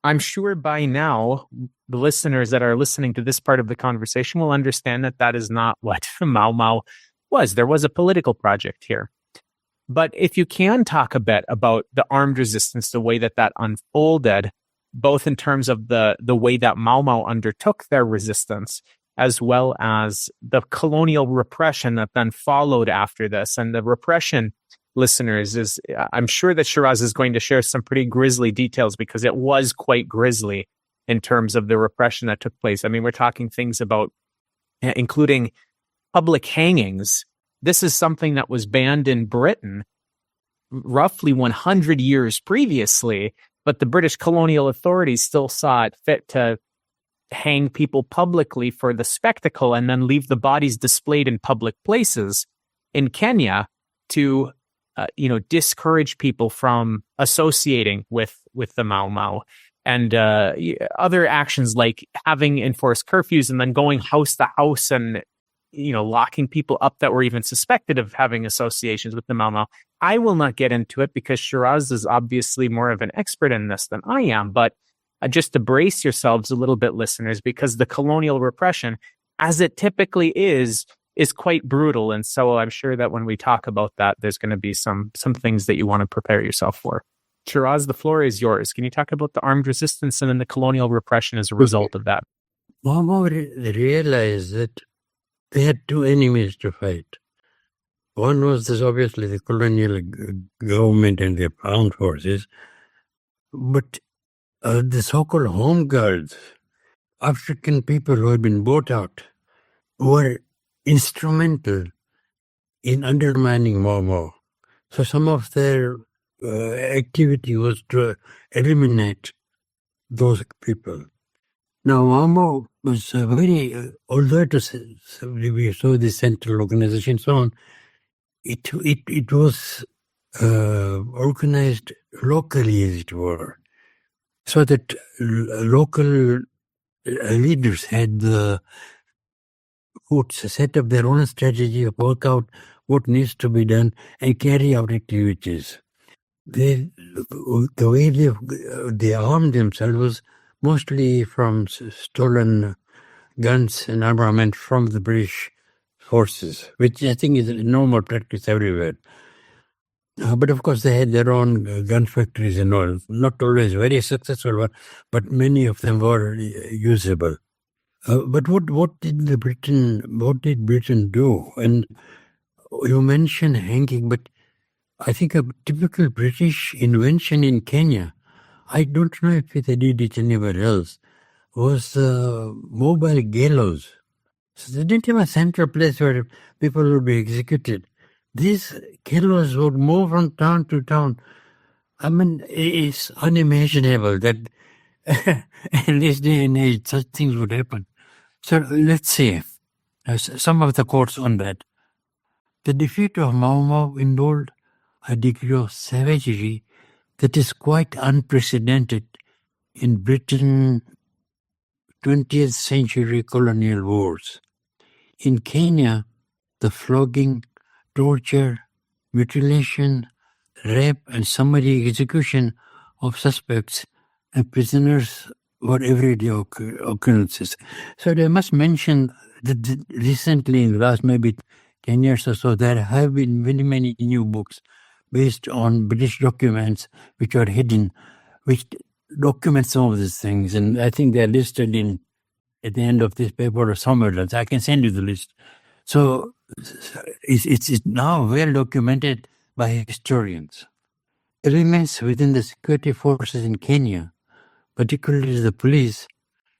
I'm sure by now, the listeners that are listening to this part of the conversation will understand that that is not what Mau Mau was. There was a political project here. But if you can talk a bit about the armed resistance, the way that unfolded, both in terms of the way that Mau Mau undertook their resistance, as well as the colonial repression that then followed after this. And the repression, listeners, is, I'm sure that Shiraz is going to share some pretty grisly details, because it was quite grisly in terms of the repression that took place. I mean, we're talking things about, including public hangings. This is something that was banned in Britain roughly 100 years previously, but the British colonial authorities still saw it fit to hang people publicly for the spectacle and then leave the bodies displayed in public places in Kenya to, discourage people from associating with the Mau Mau. And other actions like having enforced curfews and then going house to house and, locking people up that were even suspected of having associations with the Mau Mau. I will not get into it because Shiraz is obviously more of an expert in this than I am, but just to brace yourselves a little bit, listeners, because the colonial repression, as it typically is quite brutal. And so I'm sure that when we talk about that, there's going to be some things that you want to prepare yourself for. Shiraz, the floor is yours. Can you talk about the armed resistance and then the colonial repression as a result of that? Mau Mau realized that they had two enemies to fight. One was obviously the colonial government and their armed forces, but the so-called home guards, African people who had been bought out, were instrumental in undermining Mau Mau. So some of their activity was to eliminate those people. Now, Mau Mau was very, although it was, we saw the central organization and so on, it was organized locally, as it were, so that local leaders had the could set up their own strategy, work out what needs to be done, and carry out activities. The way they armed themselves was mostly from stolen guns and armament from the British forces, which I think is a normal practice everywhere. But of course, they had their own gun factories and all. Not always very successful, but many of them were usable. But what did Britain do? And you mentioned hanging, but I think a typical British invention in Kenya, I don't know if they did it anywhere else, was mobile gallows. So they didn't have a central place where people would be executed. These gallows would move from town to town. I mean, it's unimaginable that in this day and age such things would happen. So let's see some of the quotes on that. The defeat of Mau Mau involved a degree of savagery that is quite unprecedented in Britain's 20th century colonial wars. In Kenya, the flogging, torture, mutilation, rape, and summary execution of suspects and prisoners were everyday occurrences. So I must mention that recently, in the last maybe 10 years or so, there have been many new books based on British documents which are hidden, which document some of these things. And I think they're listed at the end of this paper or somewhere else. I can send you the list. So it's now well documented by historians. Elements within the security forces in Kenya, particularly the police,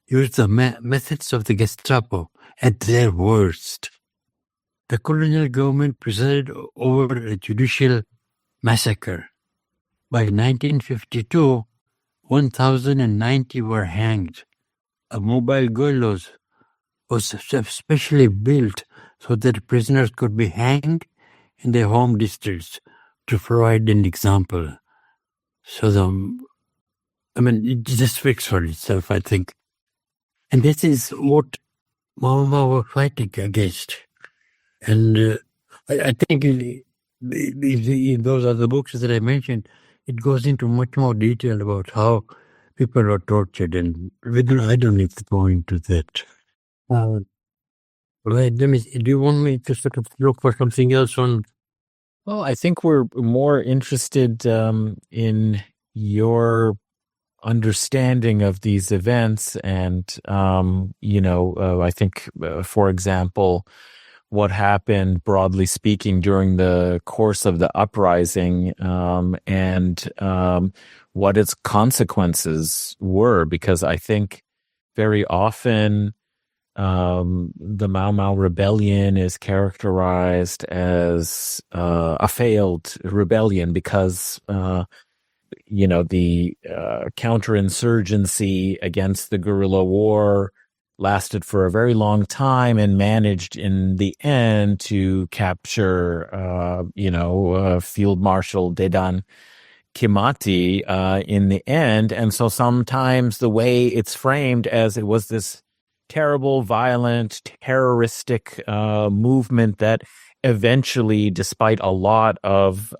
used the methods of the Gestapo at their worst. The colonial government presided over a judicial massacre. By 1952, 1,090 were hanged. A mobile gallows was specially built so that prisoners could be hanged in their home districts to provide an example. So it just speaks for itself, I think. And this is what Mau Mau were fighting against. And I think those are the books that I mentioned. It goes into much more detail about how people are tortured, and I don't need to go into that. Do you want me to sort of look for something else on? Well, I think we're more interested in your understanding of these events, and I think, for example, what happened, broadly speaking, during the course of the uprising, and what its consequences were, because I think very often the Mau Mau rebellion is characterized as a failed rebellion because the counterinsurgency against the guerrilla war lasted for a very long time and managed in the end to capture, Field Marshal Dedan Kimati in the end. And so sometimes the way it's framed as it was this terrible, violent, terroristic movement that eventually, despite a lot of,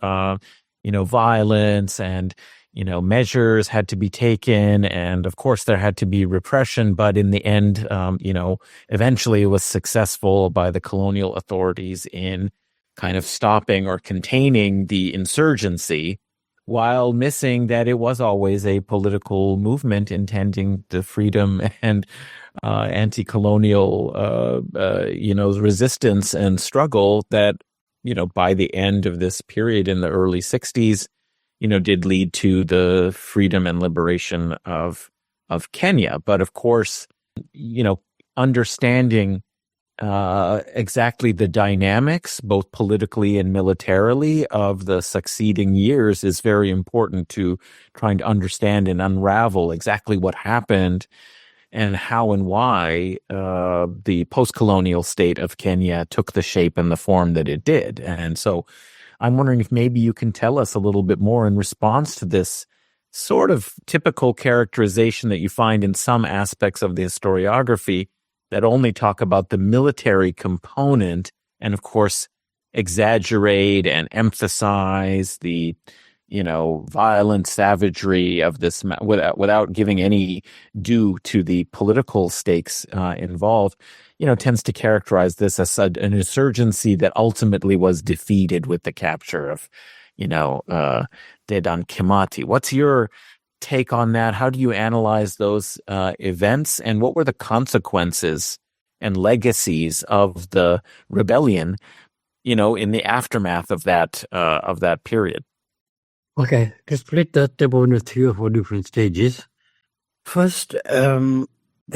violence and measures had to be taken, and of course there had to be repression, but in the end, eventually it was successful by the colonial authorities in kind of stopping or containing the insurgency, while missing that it was always a political movement intending the freedom and anti-colonial, resistance and struggle that, by the end of this period in the early 60s, did lead to the freedom and liberation of Kenya. But of course, understanding exactly the dynamics, both politically and militarily, of the succeeding years is very important to trying to understand and unravel exactly what happened and how and why the post-colonial state of Kenya took the shape and the form that it did. And so I'm wondering if maybe you can tell us a little bit more in response to this sort of typical characterization that you find in some aspects of the historiography that only talk about the military component and, of course, exaggerate and emphasize the, violent savagery of this without giving any due to the political stakes involved, tends to characterize this as an insurgency that ultimately was defeated with the capture of, Dedan Kimathi. What's your take on that? How do you analyze those events, and what were the consequences and legacies of the rebellion, in the aftermath of that period? Okay, to split that up into 3 or 4 different stages. First, the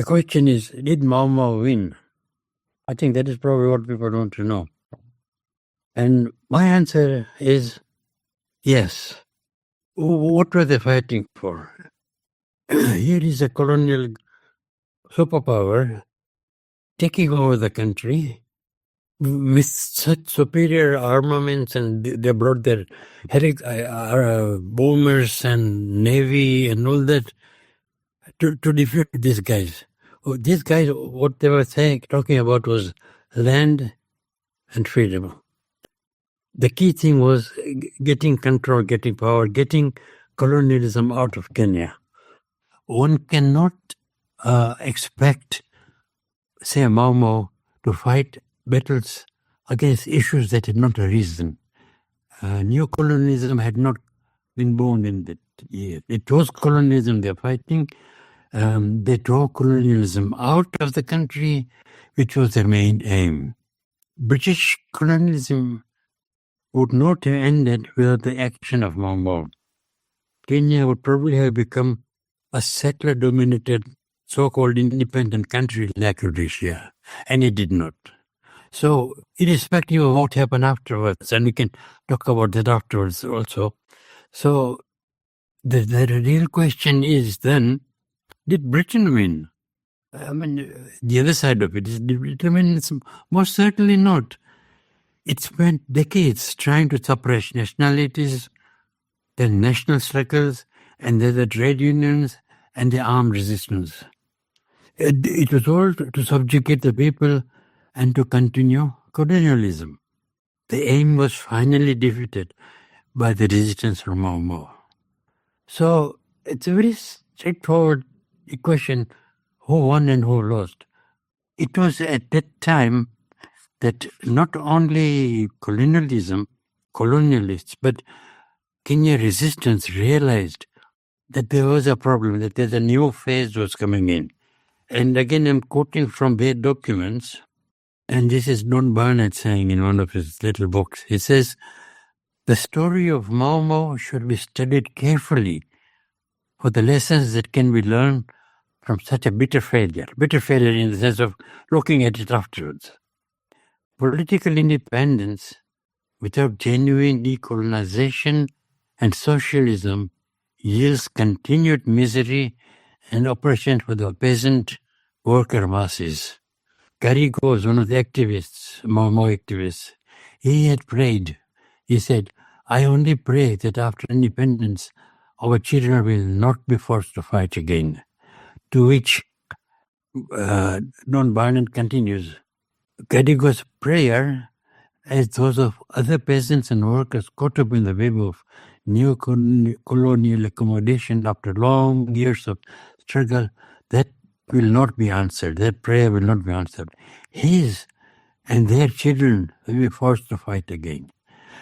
question is, did Mau Mau win? I think that is probably what people want to know. And my answer is yes. What were they fighting for? Here is a colonial superpower taking over the country with such superior armaments, and they brought their bombers and navy and all that to defeat these guys. These guys, what they were talking about was land and freedom. The key thing was getting control, getting power, getting colonialism out of Kenya. One cannot expect, say, Mau Mau to fight battles against issues that had not arisen. New colonialism had not been born in that year. It was colonialism they're fighting. They drove colonialism out of the country, which was their main aim. British colonialism would not have ended without the action of Mau Mau. Kenya would probably have become a settler-dominated, so-called independent country like Rhodesia, and it did not. So, irrespective of what happened afterwards, and we can talk about that afterwards also. So, the real question is then, did Britain win? I mean, the other side of it is, did Britain win? Most certainly not. It spent decades trying to suppress nationalities, the national struggles, and the trade unions, and the armed resistance. It was all to subjugate the people and to continue colonialism. The aim was finally defeated by the resistance from Mau Mau. So it's a very straightforward equation, who won and who lost. It was at that time that not only colonialists, but Kenya resistance realized that there was a problem, that there's a new phase was coming in. And again, I'm quoting from their documents, and this is Don Barnett saying in one of his little books. He says, the story of Mau Mau should be studied carefully for the lessons that can be learned from such a bitter failure. Bitter failure in the sense of looking at it afterwards. Political independence without genuine decolonization and socialism yields continued misery and oppression for the peasant worker masses. Karigo was one of the activists, Mau Mau activists. He had prayed. He said, I only pray that after independence, our children will not be forced to fight again. To which Don Barnett continues, Karigo's prayer, as those of other peasants and workers caught up in the web of new colonial accommodation after long years of struggle, that will not be answered. That prayer will not be answered. His and their children will be forced to fight again.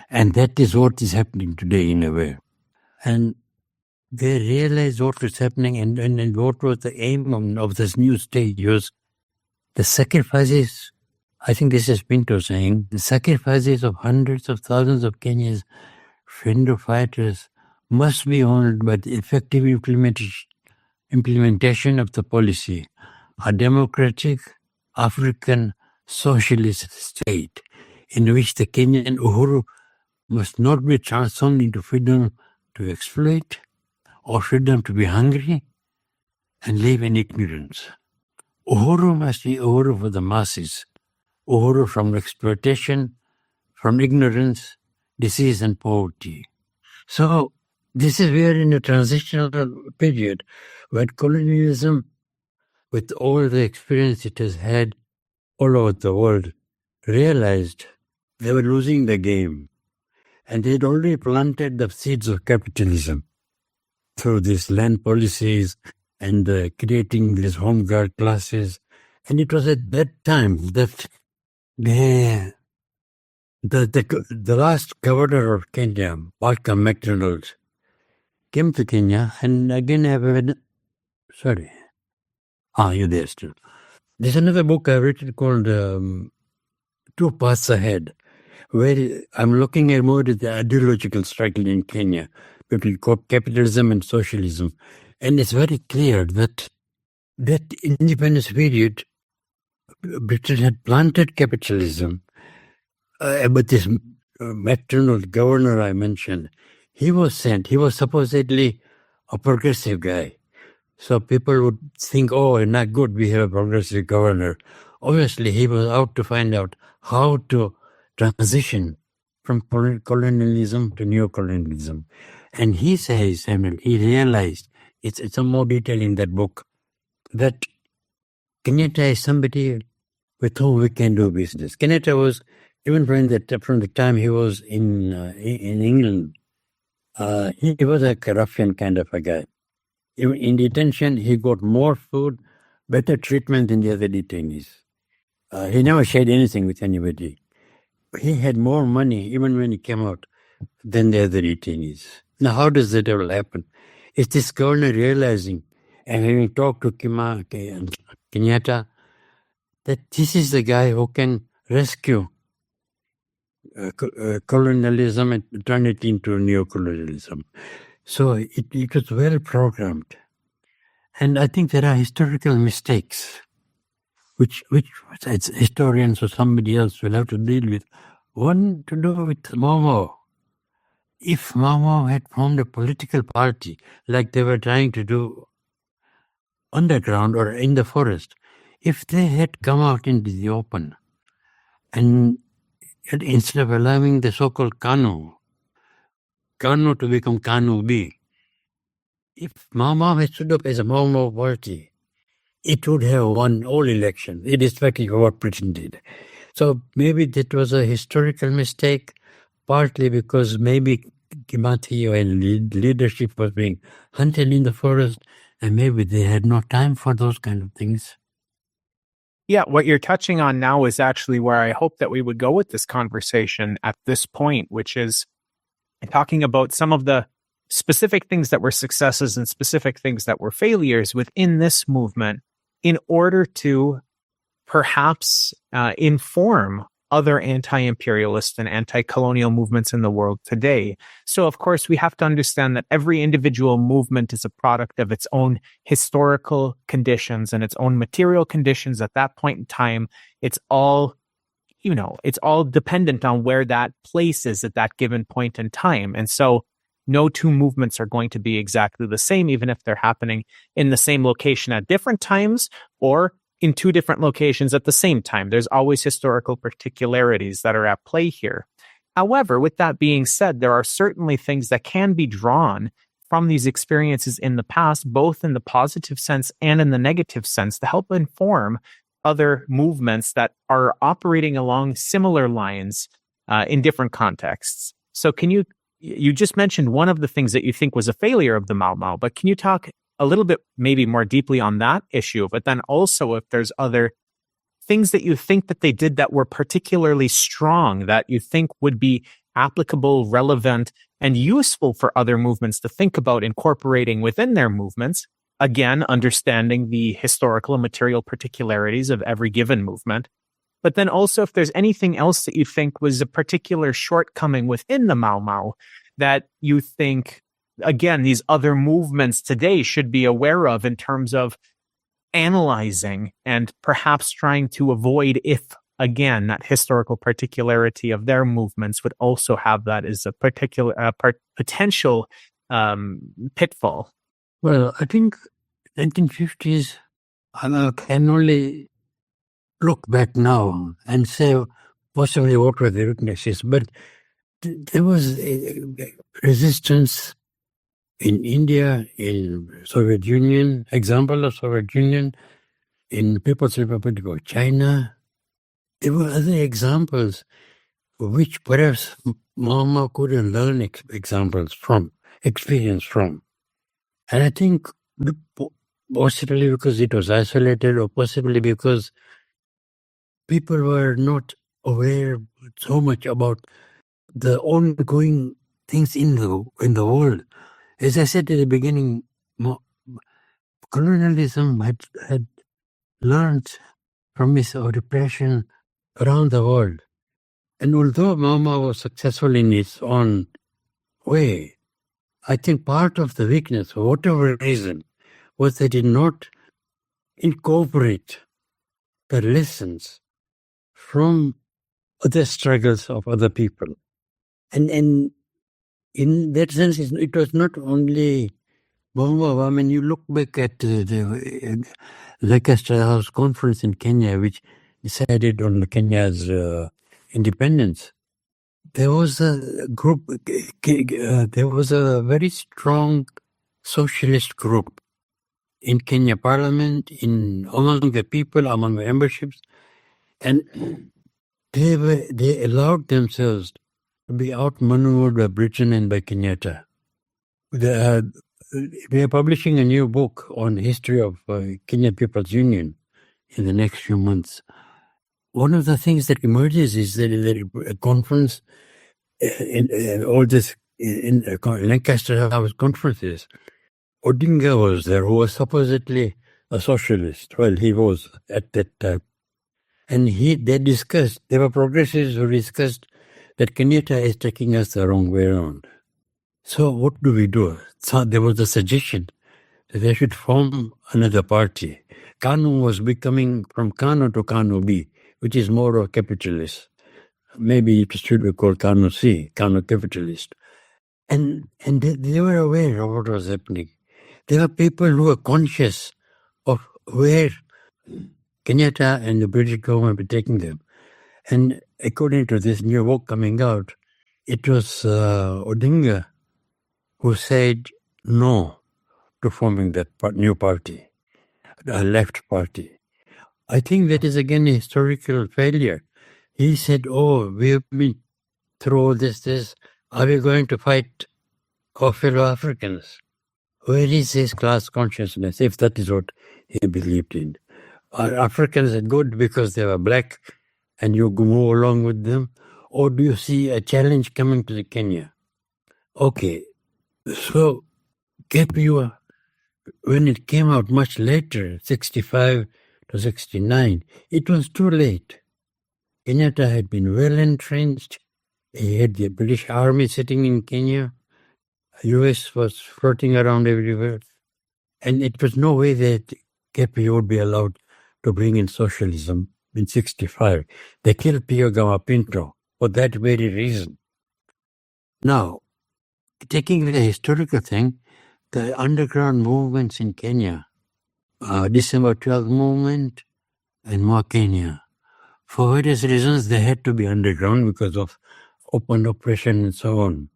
And that is what is happening today in a way. And they realize what was happening and what was the aim of this new stage was the sacrifices. I think this is Pinto saying, the sacrifices of hundreds of thousands of Kenya's freedom fighters must be honored by the effective implementation of the policy, a democratic, African, socialist state in which the Kenyan Uhuru must not be transformed into freedom to exploit or freedom to be hungry and live in ignorance. Uhuru must be Uhuru for the masses, Uhuru from exploitation, from ignorance, disease and poverty. So this is we are in a transitional period where colonialism, with all the experience it has had all over the world, realized they were losing the game. And they had already planted the seeds of capitalism through these land policies and creating these home guard classes. And it was at that time that the last governor of Kenya, Malcolm MacDonald, came to Kenya, and again you're there still. There's another book I've written called Two Paths Ahead, where I'm looking at more at the ideological struggle in Kenya between capitalism and socialism. And it's very clear that independence period, Britain had planted capitalism. But this MacDonald governor I mentioned, he was supposedly a progressive guy. So people would think, oh, not good, we have a progressive governor. Obviously, he was out to find out how to transition from colonialism to neocolonialism. And he says, Samuel, he realized, it's some more detail in that book, that Kenyatta is somebody with whom we can do business. Kenyatta was, even from the time he was in England, he was a ruffian kind of a guy. In detention, he got more food, better treatment than the other detainees. He never shared anything with anybody. He had more money, even when he came out, than the other detainees. Now, how does that all happen? It's this governor realizing, and having talked to Kenyatta, that this is the guy who can rescue colonialism and turn it into neocolonialism. So it was well programmed. And I think there are historical mistakes, which historians or somebody else will have to deal with. One to do with Mau Mau. If Mau Mau had formed a political party, like they were trying to do underground or in the forest, if they had come out into the open, and instead of allowing the so-called Kanu to become Kanu B, if Mau Mau had stood up as a Mau Mau party, it would have won all elections, irrespective of what Britain did. So maybe that was a historical mistake, partly because maybe Kimathi and leadership was being hunted in the forest, and maybe they had no time for those kind of things. Yeah, what you're touching on now is actually where I hope that we would go with this conversation at this point, which is talking about some of the specific things that were successes and specific things that were failures within this movement in order to perhaps inform other anti-imperialist and anti-colonial movements in the world today. So, of course, we have to understand that every individual movement is a product of its own historical conditions and its own material conditions at that point in time. It's all, it's all dependent on where that place is at that given point in time. And so no two movements are going to be exactly the same, even if they're happening in the same location at different times or in two different locations at the same time. There's always historical particularities that are at play here. However, with that being said, there are certainly things that can be drawn from these experiences in the past, both in the positive sense and in the negative sense, to help inform other movements that are operating along similar lines in different contexts. So you just mentioned one of the things that you think was a failure of the Mau Mau, but can you talk a little bit maybe more deeply on that issue, but then also if there's other things that you think that they did that were particularly strong, that you think would be applicable, relevant, and useful for other movements to think about incorporating within their movements, again, understanding the historical and material particularities of every given movement. But then also if there's anything else that you think was a particular shortcoming within the Mau Mau that you think, again, these other movements today should be aware of in terms of analyzing and perhaps trying to avoid if again, that historical particularity of their movements would also have that as a particular potential pitfall. Well, I think 1950s, I can only look back now and say possibly what were the weaknesses, but there was resistance in India, in Soviet Union, example of Soviet Union, in People's Republic of China. There were other examples which perhaps Mama couldn't learn experience from. And I think possibly because it was isolated, or possibly because people were not aware so much about the ongoing things in the world. As I said at the beginning, colonialism had learned from its repression around the world. And although Mama was successful in its own way, I think part of the weakness, for whatever reason, was that it did not incorporate the lessons from other struggles of other people. And in that sense, it was not only Mama. I mean, you look back at the Lancaster House Conference in Kenya, which decided on Kenya's independence. There was a group, there was a very strong socialist group in Kenya Parliament, among the people, among the memberships, and they allowed themselves to be outmaneuvered by Britain and by Kenyatta. They are publishing a new book on history of Kenya People's Union in the next few months. One of the things that emerges is that a conference, all this in Lancaster House conferences, Odinga was there, who was supposedly a socialist. Well, he was at that time. And they were progressives who discussed that Kenyatta is taking us the wrong way around. So what do we do? So there was a suggestion that they should form another party. KANU was becoming from KANU to KANU B, which is more of a capitalist. Maybe it should be called KANU C, KANU capitalist. And they were aware of what was happening. There were people who were conscious of where Kenyatta and the British government were taking them. And according to this new book coming out, it was Odinga who said no to forming that new party, a left party. I think that is again a historical failure. He said, we have been through this. Are we going to fight our fellow Africans? Where is his class consciousness, if that is what he believed in? Are Africans good because they were black and you move along with them? Or do you see a challenge coming to Kenya? Okay, so KPU, when it came out much later, 65 to 69, it was too late. Kenyatta had been well entrenched. He had the British Army sitting in Kenya. US was floating around everywhere. And it was no way that KPU would be allowed to bring in socialism in 65. They killed Pio Gama Pinto for that very reason. Now, taking the historical thing, the underground movements in Kenya, December 12 movement and More Kenya, for various reasons, they had to be underground because of open oppression and so on.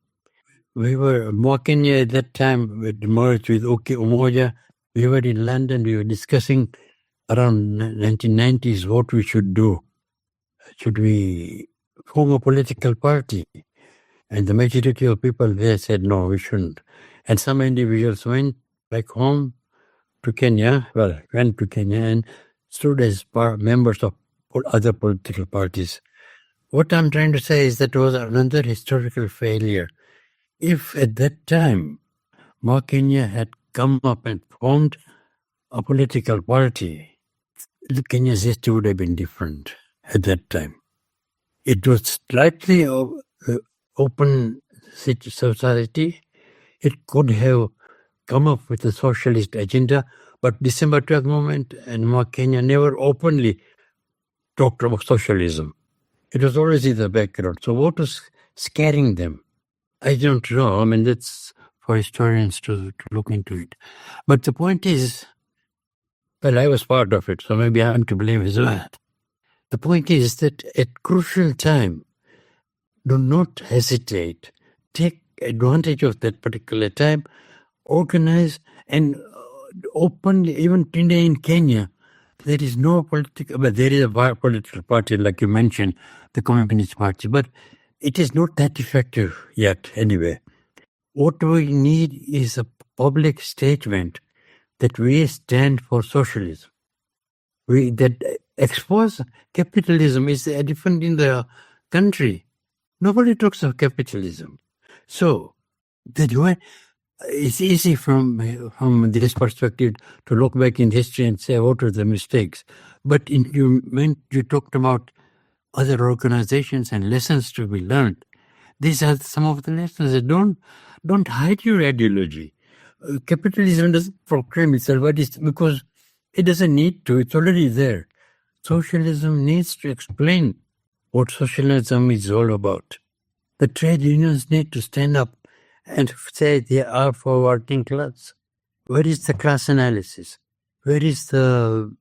More Kenya at that time, it merged with OK Umoja. We were in London, we were discussing around 1990s what we should do. Should we form a political party? And the majority of people there said, no, we shouldn't. And some individuals went back home to Kenya, and stood as members of other political parties. What I'm trying to say is that it was another historical failure. If at that time, More Kenya had come up and formed a political party, Kenya's history would have been different at that time. It was slightly open society. It could have come up with a socialist agenda, but December 12 movement and More Kenya never openly talked about socialism. It was always in the background. So what was scaring them? I don't know. I mean, that's for historians to look into it. But the point is, well, I was part of it, so maybe I'm to blame as well. The point is that at crucial time, do not hesitate. Take advantage of that particular time, organize and open. Even today in Kenya, there is no political, but there is a political party, like you mentioned, the Communist Party, but it is not that effective yet anyway. What we need is a public statement that we stand for socialism. That expose capitalism is different in the country. Nobody talks of capitalism. So it's easy from this perspective to look back in history and say what are the mistakes. But you talked about other organizations and lessons to be learned. These are some of the lessons. Don't hide your ideology. Capitalism doesn't proclaim itself, but it's because it doesn't need to. It's already there. Socialism needs to explain what socialism is all about. The trade unions need to stand up and say they are for working class. Where is the class analysis? Where is the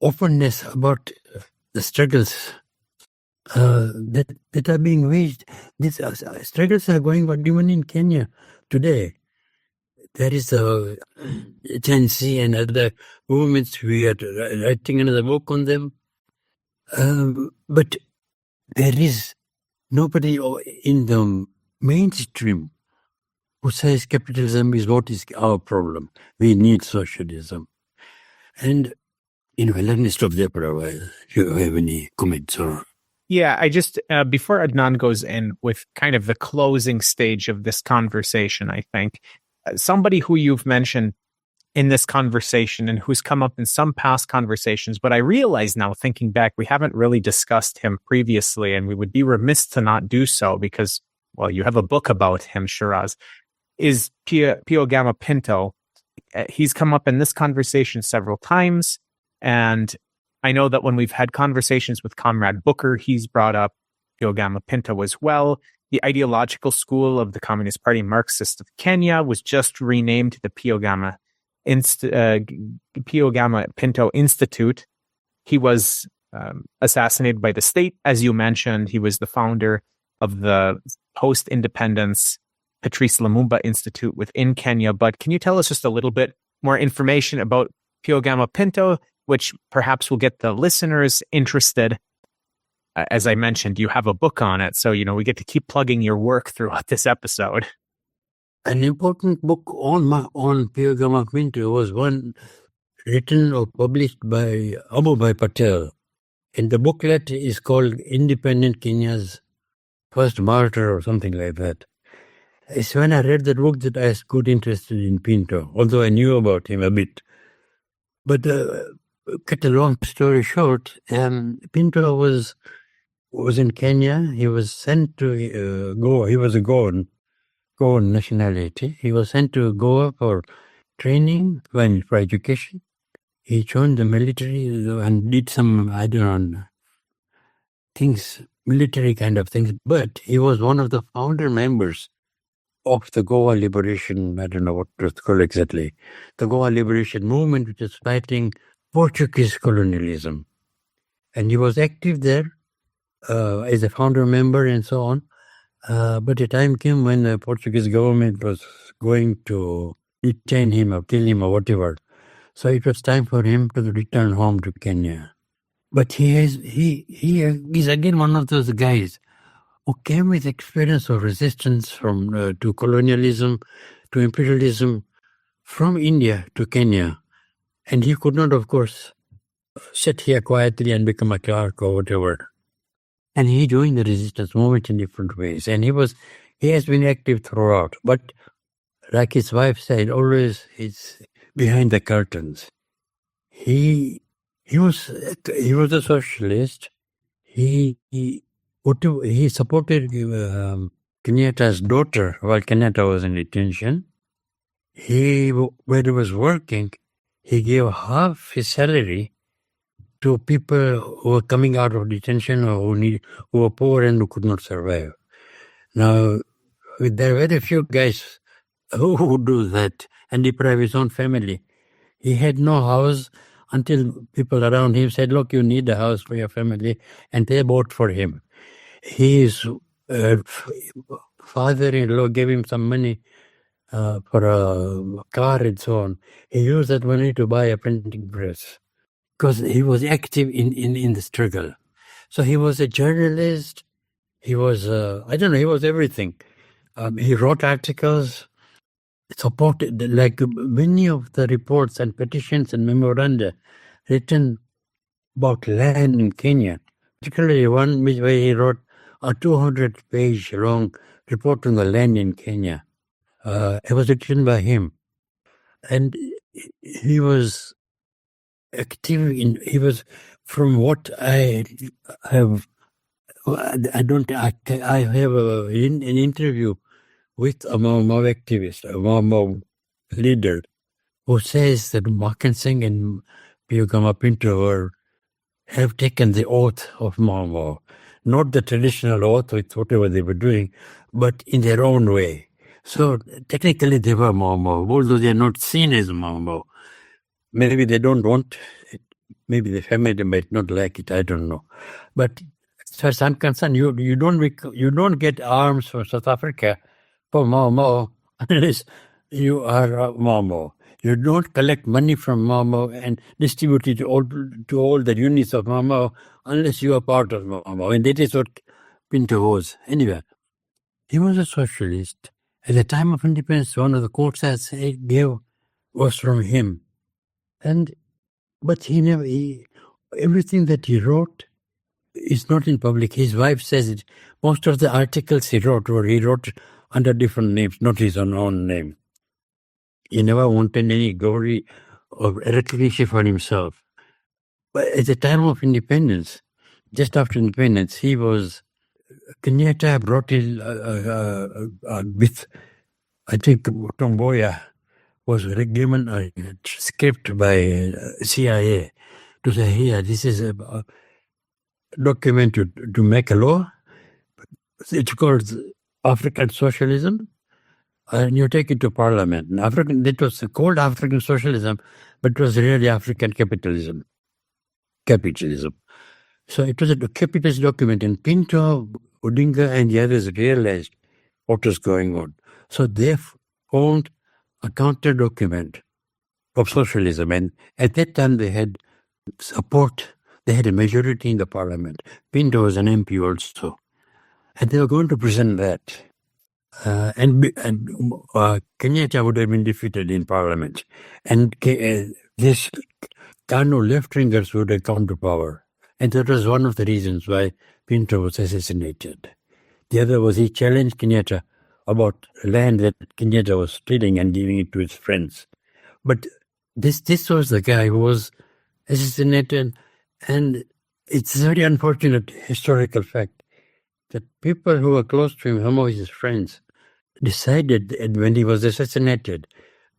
openness about the struggles that are being waged? These struggles are going on even in Kenya today. There is a Gen Z and other movements. We are writing another book on them. But there is nobody in the mainstream who says capitalism is what is our problem. We need socialism. And let me stop there for a while. If you have any comments or... Yeah, I just, before Adnan goes in with kind of the closing stage of this conversation, I think, somebody who you've mentioned in this conversation and who's come up in some past conversations, but I realize now, thinking back, we haven't really discussed him previously, and we would be remiss to not do so because, well, you have a book about him, Shiraz, is Pio Gama Pinto. He's come up in this conversation several times, and I know that when we've had conversations with Comrade Booker, he's brought up Pio Gama Pinto as well. The ideological school of the Communist Party Marxist of Kenya was just renamed the Pio Gama Pinto Institute. He was assassinated by the state, as you mentioned. He was the founder of the post-independence Patrice Lumumba Institute within Kenya. But can you tell us just a little bit more information about Pio Gama Pinto, which perhaps will get the listeners interested? As I mentioned, you have a book on it, so we get to keep plugging your work throughout this episode. An important book on Pio Gama Pinto was one written or published by Abubhai Patel, and the booklet is called "Independent Kenya's First Martyr" or something like that. It's when I read that book that I was good interested in Pinto, although I knew about him a bit. But cut a long story short, Pinto was in Kenya. He was sent to Goa. He was a Goan nationality. He was sent to Goa for training, for education. He joined the military and did some, things, military kind of things. But he was one of the founder members of the Goa Liberation, I don't know what to call exactly, the Goa Liberation Movement, which is fighting Portuguese colonialism. And he was active there as a founder member and so on. But a time came when the Portuguese government was going to detain him or kill him or whatever. So it was time for him to return home to Kenya. But he is again one of those guys who came with experience of resistance to colonialism, to imperialism, from India to Kenya. And he could not, of course, sit here quietly and become a clerk or whatever. And he joined the resistance movement in different ways. And he has been active throughout. But like his wife said, always he's behind the curtains. He was a socialist. He supported Kenyatta's daughter while Kenyatta was in detention. When he was working, he gave half his salary to people who were coming out of detention or who were poor and who could not survive. Now, there are very few guys who would do that and deprive his own family. He had no house until people around him said, look, you need a house for your family, and they bought for him. His father-in-law gave him some money for a car and so on. He used that money to buy a printing press because he was active in the struggle. So he was a journalist. He was, he was everything. He wrote articles, supported, like many of the reports and petitions and memoranda written about land in Kenya, particularly one where he wrote a 200-page long report on the land in Kenya. It was written by him. And he was active he was, from what I have, I have an interview with a Mau activist, a Mau leader, who says that Makan Singh and Piyagama Pinto have taken the oath of Mau. Not the traditional oath with whatever they were doing, but in their own way. So technically they were Mau, although they are not seen as Mau. Maybe they don't want it. Maybe the family might not like it. I don't know. But as far as I'm concerned, you don't get arms from South Africa for Mau unless you are Mau. You don't collect money from Mau and distribute it to all the units of Mau unless you are part of Mau. And that is what Pinto was. Anyway, he was a socialist. At the time of independence, one of the quotes I gave was from him. But everything that he wrote is not in public. His wife says it. Most of the articles he wrote under different names, not his own name. He never wanted any glory or recognition for himself. But at the time of independence, just after independence, Kenyatta brought in with, I think, Tomboya was given a script by CIA to say, here, this is a document to make a law. It's called African Socialism, and you take it to Parliament. It was called African Socialism, but it was really African capitalism. So it was a capitalist document, and Pinto, Odinga, and the others realized what was going on. So they formed a counter document of socialism, and at that time they had support. They had a majority in the Parliament. Pinto was an MP also, and they were going to present that. And Kenyatta would have been defeated in Parliament, and this Kanu left-wingers would have come to power. And that was one of the reasons why Pinto was assassinated. The other was he challenged Kenyatta about land that Kenyatta was stealing and giving it to his friends. But this was the guy who was assassinated, and it's a very unfortunate historical fact that people who were close to him, some of his friends, decided when he was assassinated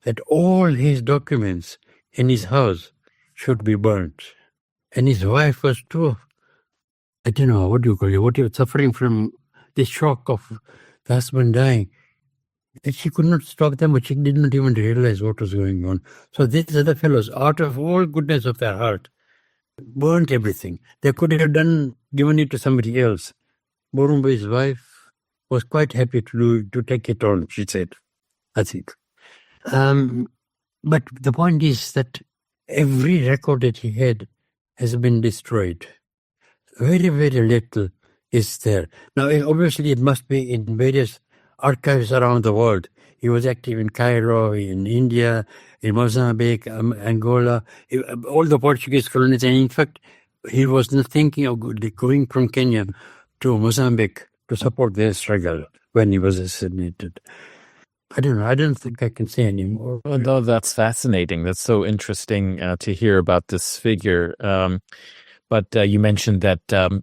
that all his documents in his house should be burnt. And his wife was too, I don't know, what do you call it, what he was suffering from the shock of the husband dying. And she could not stop them, but she did not even realize what was going on. So these other fellows, out of all goodness of their heart, burnt everything. They could have given it to somebody else. Borumba's wife was quite happy to take it on, she said. That's it. But the point is that every record that he had has been destroyed. Very, very little is there. Now, obviously, it must be in various archives around the world. He was active in Cairo, in India, in Mozambique, Angola, all the Portuguese colonies. And in fact, he was not thinking of going from Kenya to Mozambique to support their struggle when he was assassinated. I don't know. I don't think I can say anymore. Although that's fascinating. That's so interesting to hear about this figure. But you mentioned that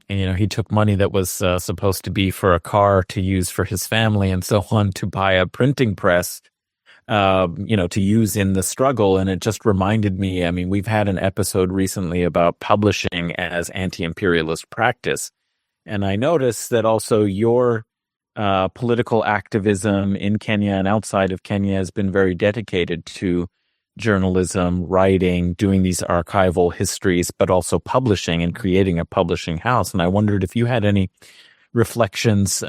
he took money that was supposed to be for a car to use for his family and so on to buy a printing press. to use in the struggle. And it just reminded me, I mean, we've had an episode recently about publishing as anti-imperialist practice. And I noticed that also your political activism in Kenya and outside of Kenya has been very dedicated to journalism, writing, doing these archival histories, but also publishing and creating a publishing house. And I wondered if you had any reflections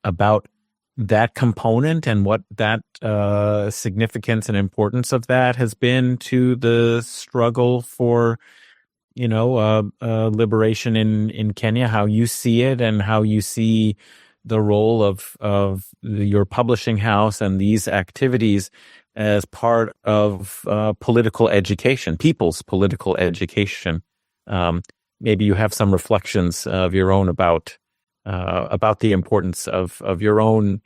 about that component and what that significance and importance of that has been to the struggle for, liberation in Kenya, how you see it and how you see the role of your publishing house and these activities as part of political education, people's political education. Maybe you have some reflections of your own about the importance of your own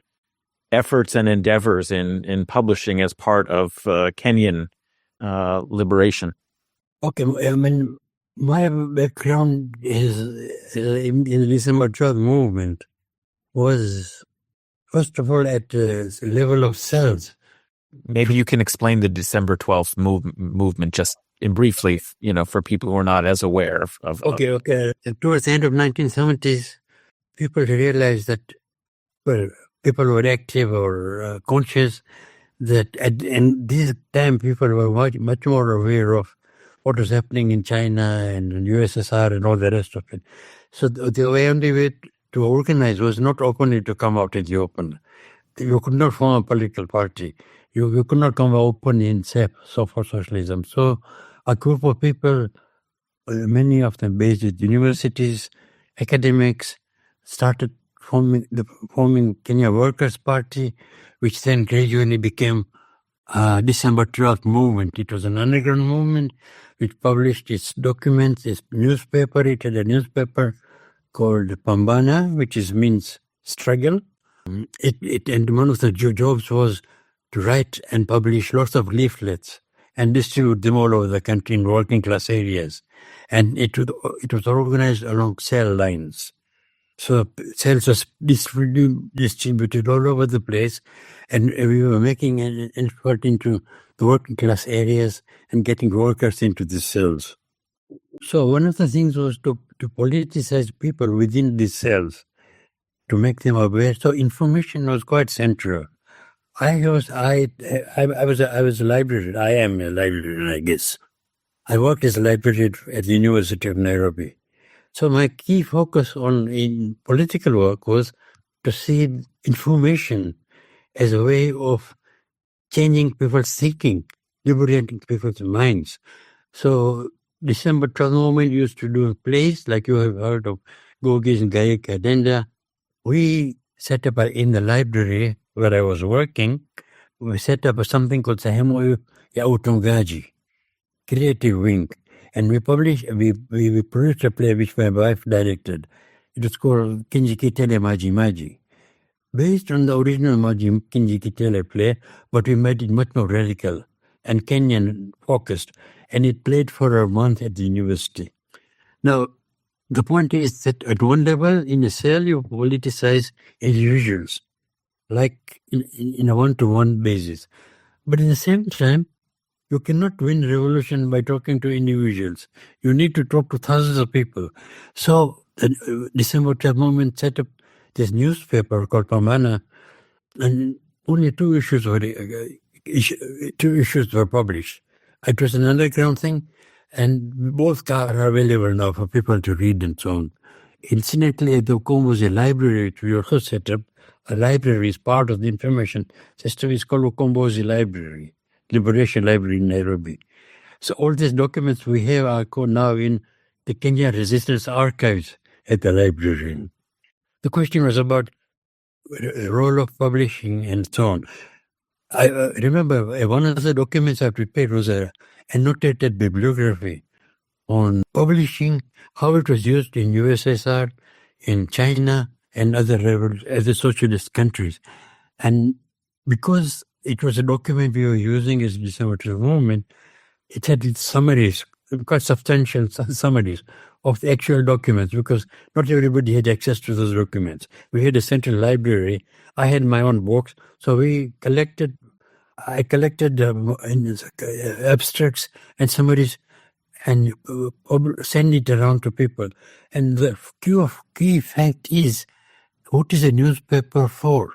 efforts and endeavors in publishing as part of Kenyan liberation. Okay, I mean, my background is in the December 12th movement was, first of all, at the level of cells. Maybe you can explain the December 12th movement just in briefly, for people who are not as aware of. Okay. Towards the end of 1970s, people realized that, people were active or conscious that and this time people were much more aware of what was happening in China and in USSR and all the rest of it. So the only way to organize was not openly to come out in the open. You could not form a political party. You could not come openly and say so for socialism. So a group of people, many of them based at universities, academics, started forming Kenya Workers' Party, which then gradually became December 12th movement. It was an underground movement which published its documents, its newspaper. It had a newspaper called Pambana, which means struggle. And one of the jobs was to write and publish lots of leaflets and distribute them all over the country in working class areas. And it was organized along cell lines. So cells was distributed all over the place, and we were making an effort into the working class areas and getting workers into the cells. So one of the things was to politicize people within these cells, to make them aware. So information was quite central. I was a librarian. I am a librarian, I guess. I worked as a librarian at the University of Nairobi. So my key focus in political work was to see information as a way of changing people's thinking, liberating people's minds. So December 12th movement used to do plays, like you have heard of Gogi's and Gayaka Denda. We set up in the library where I was working, we set up something called Sehemu ya Utungaji, creative wing. And we produced a play which my wife directed. It was called Kinjikitele Maji Maji, based on the original Kinjikitele play, but we made it much more radical and Kenyan focused. And it played for a month at the university. Now, the point is that at one level, in a cell, you politicize individuals, like in a one-to-one basis. But at the same time, you cannot win revolution by talking to individuals. You need to talk to thousands of people. So the December 12th movement set up this newspaper called Pamana, and only two issues were published. It was an underground thing, and both are available now for people to read and so on. Incidentally, at the Ukombozi Library, which we also set up, a library is part of the information system. It's called Ukombozi Library, Liberation Library in Nairobi. So all these documents we have are now in the Kenya Resistance Archives at the library. The question was about the role of publishing and so on. I remember one of the documents I prepared was an annotated bibliography on publishing, how it was used in USSR, in China, and other socialist countries. And because it was a document we were using as December 12th movement, it had its summaries, quite substantial summaries of the actual documents, because not everybody had access to those documents. We had a central library. I had my own books. So we collected I collected abstracts and summaries and send it around to people. And the key fact is, what is a newspaper for?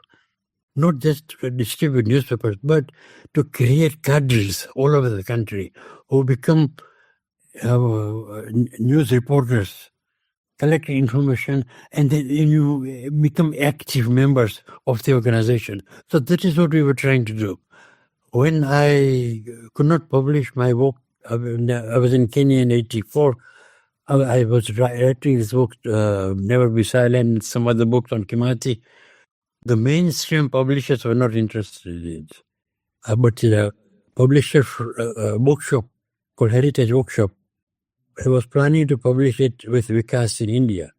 Not just to distribute newspapers, but to create cadres all over the country who become news reporters, collecting information, and then you become active members of the organization. So that is what we were trying to do. When I could not publish my book, I was in Kenya in 1984. I was writing this book, Never Be Silent, some other books on Kimathi. The mainstream publishers were not interested in it. But the publisher, bookshop called Heritage Bookshop, I was planning to publish it with Vikas in India.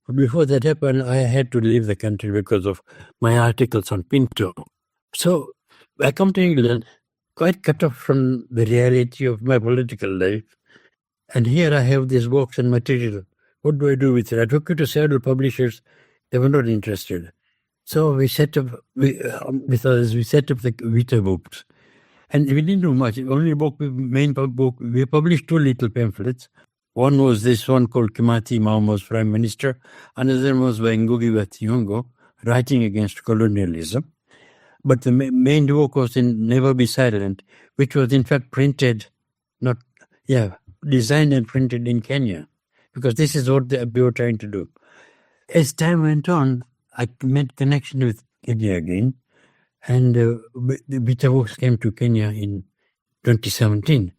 But before that happened, I had to leave the country because of my articles on Pinto. So I come to England, quite cut off from the reality of my political life. And here I have these books and material. What do I do with it? I took it to several publishers. They were not interested. So we set up, with others, we set up the Vita books. And we didn't do much. Only main book, we published 2 little pamphlets. One was this one called Kimathi Maumo's Prime Minister. Another was by Ngugi wa Thiong'o, Writing Against Colonialism. But the main book was in Never Be Silent, which was in fact designed and printed in Kenya, because this is what we were trying to do. As time went on, I made connection with Kenya again, and the Vita books came to Kenya in 2017.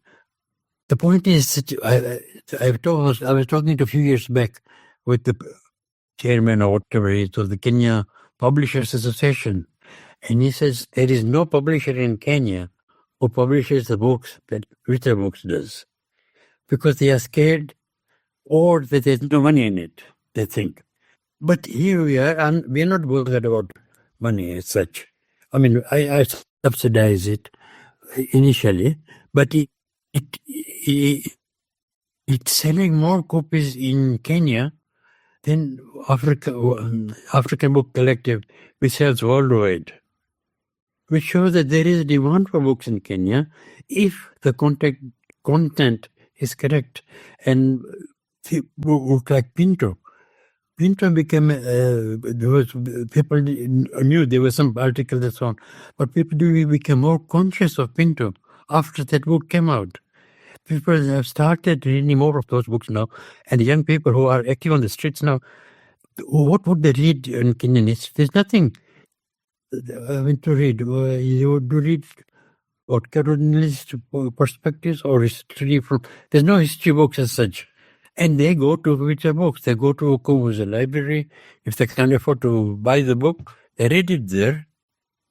The point is that I was talking to a few years back with the chairman or whatever it was, the Kenya Publishers Association, and he says there is no publisher in Kenya who publishes the books that Vita Books does, because they are scared or that there's no money in it, they think. But here we are, and we are not bothered about money as such. I mean, I subsidize it initially, but it's selling more copies in Kenya than African Book Collective, which sells worldwide, which shows that there is a demand for books in Kenya if the content is correct. And books like Pinto became, people knew there were some articles and so on, but people became more conscious of Pinto after that book came out. People have started reading more of those books now, and the young people who are active on the streets now, what would they read in Kenyan history? There's nothing to read. You would read what colonialist perspectives or history from. There's no history books as such. And they go to Vita books. They go to Okomu's library. If they can afford to buy the book, they read it there.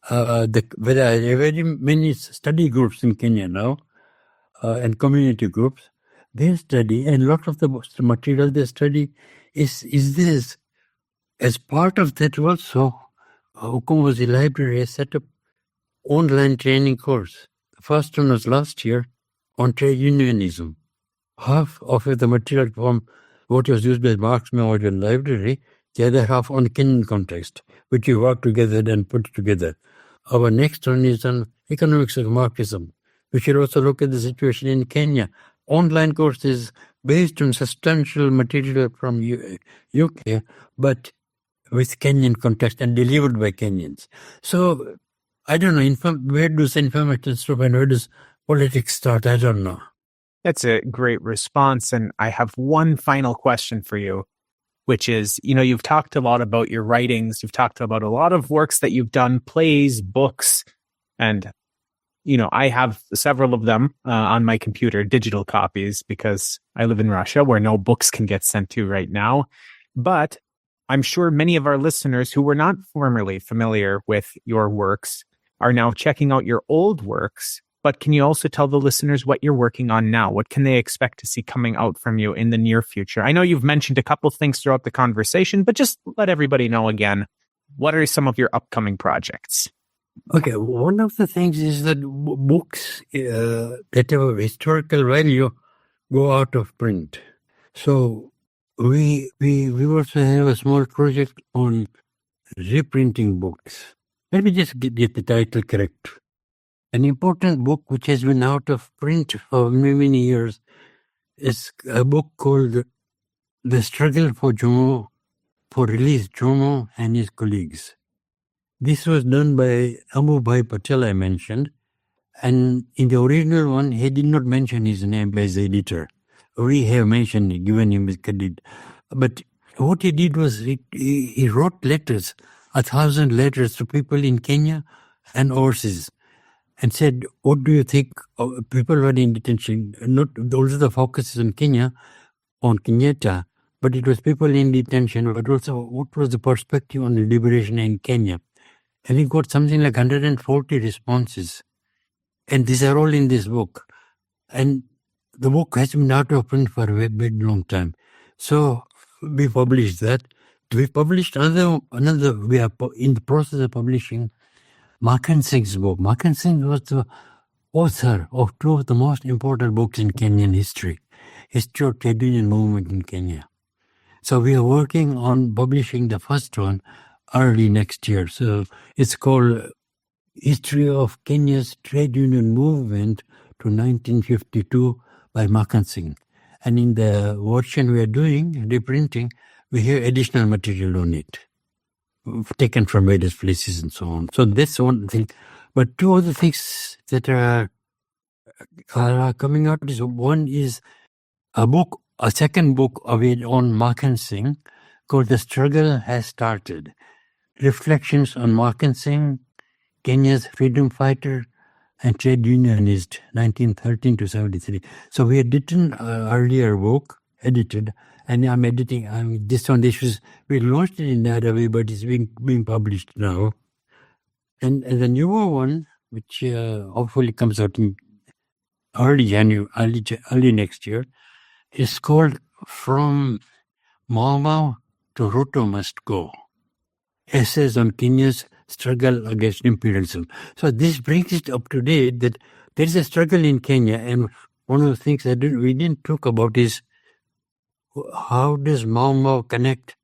There are very many study groups in Kenya now, and community groups. They study, and a lot of the material they study is this. As part of that also, Okomu's library has set up online training course. The first one was last year on trade unionism. Half of the material from what was used by Marx Memorial Library, the other half on Kenyan context, which we worked together and put together. Our next one is on economics of Marxism. We should also look at the situation in Kenya. Online course is based on substantial material from UK, but with Kenyan context and delivered by Kenyans. So, I don't know, where does information stop and where does politics start? I don't know. That's a great response. And I have one final question for you, which is, you've talked a lot about your writings. You've talked about a lot of works that you've done, plays, books, and, I have several of them on my computer, digital copies, because I live in Russia where no books can get sent to right now. But I'm sure many of our listeners who were not formerly familiar with your works are now checking out your old works. But can you also tell the listeners what you're working on now? What can they expect to see coming out from you in the near future? I know you've mentioned a couple things throughout the conversation, but just let everybody know again, what are some of your upcoming projects? Okay, one of the things is that books that have historical value go out of print. So we also have a small project on reprinting books. Let me just get the title correct. An important book which has been out of print for many years is a book called The Struggle for Jomo, for Release Jomo and His Colleagues. This was done by Amubhai Patel, I mentioned, and in the original one, he did not mention his name as the editor. We have mentioned, given him his credit. But what he did was he wrote letters, 1,000 letters to people in Kenya and overseas, and said, what do you think? People were in detention. Not also the focus is on Kenya, on Kenyatta, but it was people in detention, but also what was the perspective on the liberation in Kenya. And he got something like 140 responses. And these are all in this book. And the book has been out of print for a very long time. So we published that. We published another, we are in the process of publishing Makan Singh's book. Makan Singh was the author of two of the most important books in Kenyan history of trade union movement in Kenya. So we are working on publishing the first one early next year. So it's called History of Kenya's Trade Union Movement to 1952 by Makan Singh. And in the version we are doing, reprinting, we have additional material on it, taken from various places and so on. So that's one thing. But two other things that are coming out is one is a second book of it on Makan Singh called The Struggle Has Started. Reflections on Makan Singh, Kenya's freedom fighter and trade unionist, 1913 to 73. So we had written an earlier book, edited, and I'm editing this one. We launched it in Nairobi, but it's being published now. And the newer one, which hopefully comes out in early next year, is called From Mau Mau to Ruto Must Go. Essays on Kenya's struggle against imperialism. So this brings it up to date that there is a struggle in Kenya, and one of the things that we didn't talk about is how does Mau Mau connect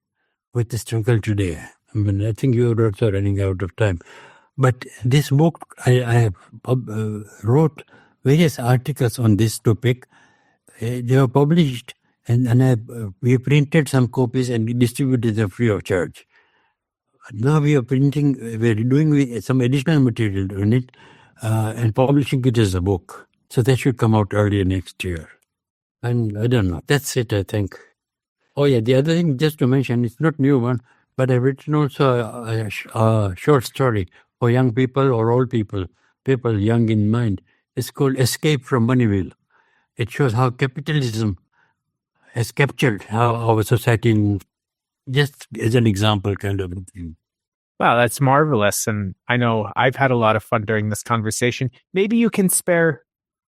with the struggle today? I mean, I think you're also running out of time. But this book, I wrote various articles on this topic. They were published, and we printed some copies and distributed them free of charge. Now we're doing some additional material on it and publishing it as a book. So that should come out earlier next year. And I don't know. That's it, I think. Oh, yeah, the other thing, just to mention, it's not new one, but I've written also a short story for young people or old people young in mind. It's called Escape from Moneyville. It shows how capitalism has captured our society, just as an example kind of thing. Wow, that's marvelous. And I know I've had a lot of fun during this conversation. Maybe you can spare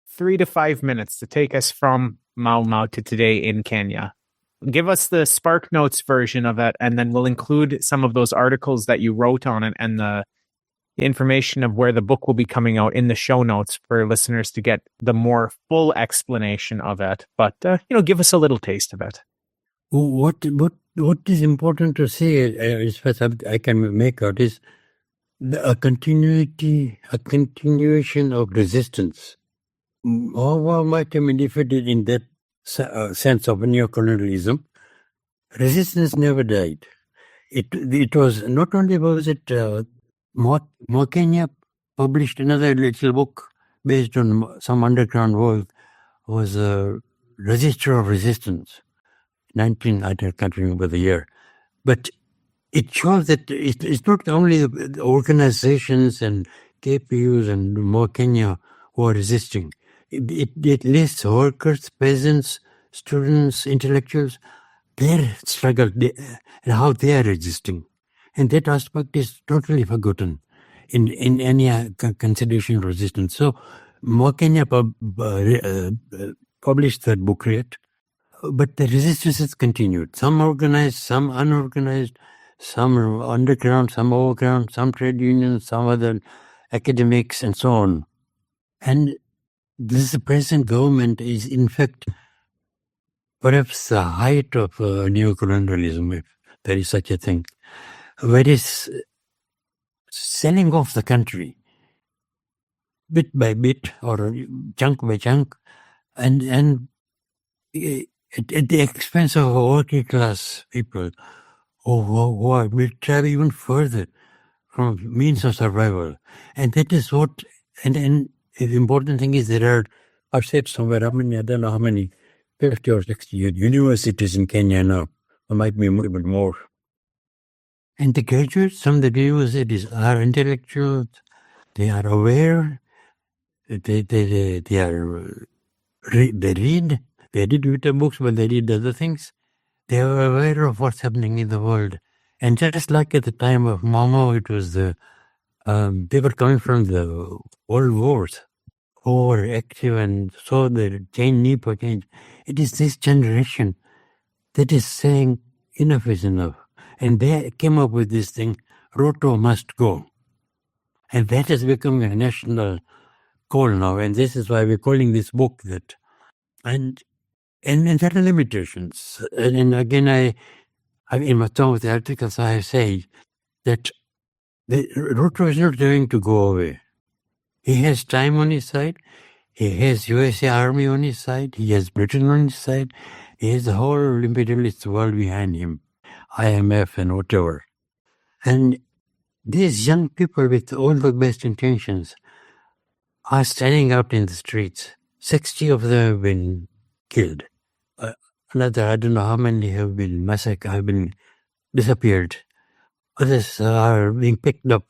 3 to 5 minutes to take us from Mau Mau to today in Kenya. Give us the Spark Notes version of it, and then we'll include some of those articles that you wrote on it and the information of where the book will be coming out in the show notes for listeners to get the more full explanation of it. But, give us a little taste of it. What is important to say, as far as I can make out, is a continuation of resistance. How might have been defeated in that sense of neocolonialism? Resistance never died. It was not only was it Kenya published another little book based on some underground work, was a Register of Resistance. I can't remember the year, but it shows that it's not only the organizations and KPUs and more Kenya who are resisting. It lists workers, peasants, students, intellectuals, their struggle and how they are resisting. And that aspect is totally forgotten in any consideration of resistance. So more Kenya published that book, right? But the resistance has continued. Some organized, some unorganized, some underground, some overground, some trade unions, some other academics, and so on. And this present government is, in fact, perhaps the height of neocolonialism, if there is such a thing, where it's selling off the country. bit by bit or chunk by chunk, and at the expense of working class people who will travel even further from means of survival. And that is what, and the important thing is I've said somewhere, I don't know how many, 50 or 60 universities in Kenya now, or might be even more. And the graduates from the universities are intellectuals, they are aware, they read, they did with the books, but they did other things. They are aware of what's happening in the world. And just like at the time of Momo, it was they were coming from the world wars, who were active and saw the need for change. It is this generation that is saying enough is enough. And they came up with this thing, Roto must go. And that has become a national call now. And this is why we're calling this book that. And there are limitations. And again, in some of the articles I have said that Roto is not going to go away. He has time on his side. He has USA Army on his side. He has Britain on his side. He has the whole imperialist world behind him, IMF and whatever. And these young people with all the best intentions are standing out in the streets. 60 of them have been killed. Another, I don't know how many have been massacred, have been disappeared. Others are being picked up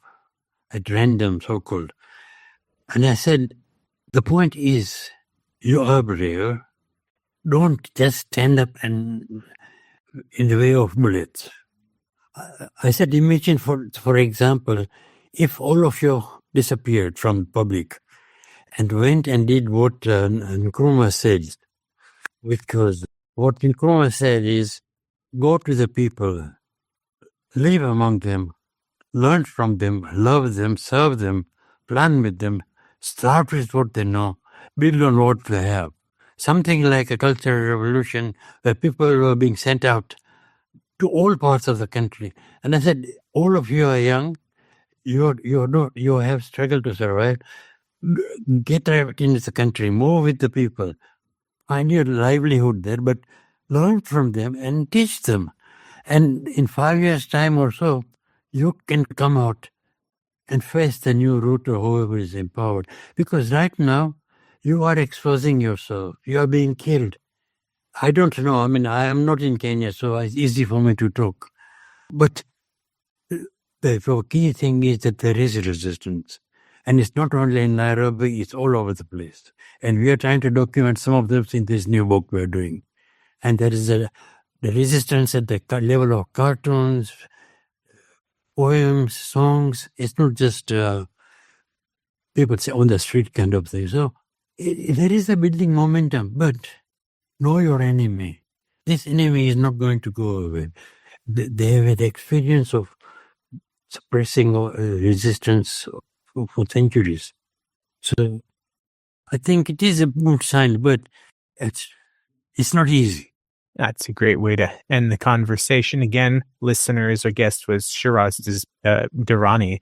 at random, so-called. And I said, the point is, you are brave. Don't just stand up and in the way of bullets. I said, imagine, for example, if all of you disappeared from public and went and did what Nkrumah said, because what Nkrumah said is, go to the people, live among them, learn from them, love them, serve them, plan with them, start with what they know, build on what they have. Something like a cultural revolution where people were being sent out to all parts of the country. And I said, all of you are young, you have struggled to survive. Get out into the country, move with the people, find your livelihood there, but learn from them and teach them. And in 5 years' time or so, you can come out and face the new route or whoever is empowered. Because right now, you are exposing yourself. You are being killed. I don't know. I am not in Kenya, so it's easy for me to talk. But the key thing is that there is resistance. And it's not only in Nairobi, it's all over the place. And we are trying to document some of them in this new book we're doing. And there is the resistance at the level of cartoons, poems, songs. It's not just people say on the street kind of thing. So there is a building momentum, but know your enemy. This enemy is not going to go away. They have had experience of suppressing resistance for centuries. So I think it is a good sign, but it's not easy. That's a great way to end the conversation. Again, listeners, our guest was Shiraz Durrani,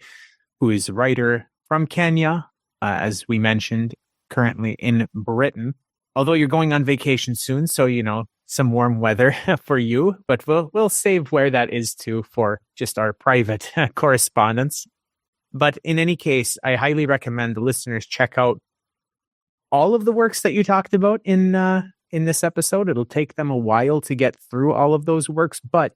who is a writer from Kenya, as we mentioned, currently in Britain. Although you're going on vacation soon, so, some warm weather for you, but we'll save where that is to for just our private correspondence. But in any case, I highly recommend the listeners check out all of the works that you talked about in this episode. It'll take them a while to get through all of those works, but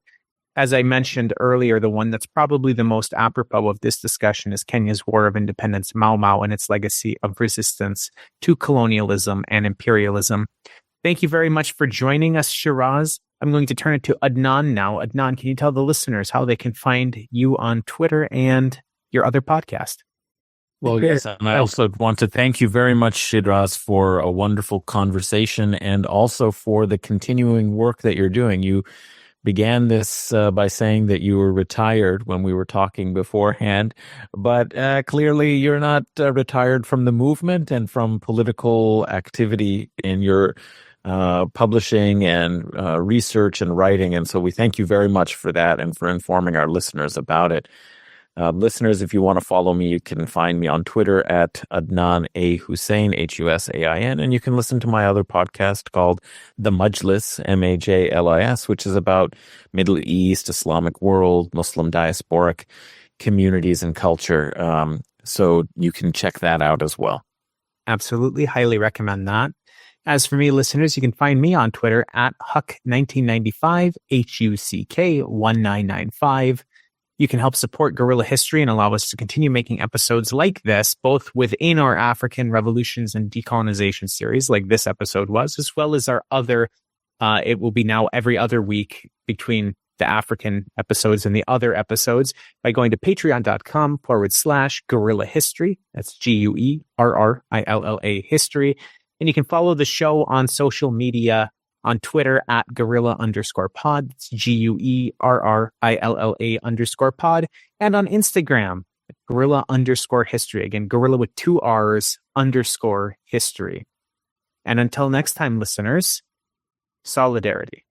as I mentioned earlier, the one that's probably the most apropos of this discussion is Kenya's War of Independence, Mau Mau, and its legacy of resistance to colonialism and imperialism. Thank you very much for joining us, Shiraz. I'm going to turn it to Adnan now. Adnan, can you tell the listeners how they can find you on Twitter and your other podcast? Well, yes, and I also want to thank you very much, Shiraz, for a wonderful conversation and also for the continuing work that you're doing. You began this by saying that you were retired when we were talking beforehand, but clearly you're not retired from the movement and from political activity in your publishing and research and writing. And so we thank you very much for that and for informing our listeners about it. Listeners, if you want to follow me, you can find me on Twitter at Adnan A. Hussein, Husain, and you can listen to my other podcast called The Majlis, Majlis, which is about Middle East, Islamic world, Muslim diasporic communities and culture. So you can check that out as well. Absolutely. Highly recommend that. As for me, listeners, you can find me on Twitter at Huck1995, HUCK1995. You can help support Guerrilla History and allow us to continue making episodes like this, both within our African Revolutions and Decolonization series, like this episode was, as well as our other, it will be now every other week between the African episodes and the other episodes by going to patreon.com/Guerrilla History. That's GUERRILLA History. And you can follow the show on social media on Twitter at Guerrilla_pod. It's GUERRILLA_pod. And on Instagram, Guerrilla_history. Again, Guerrilla with 2 R's _history. And until next time, listeners, solidarity.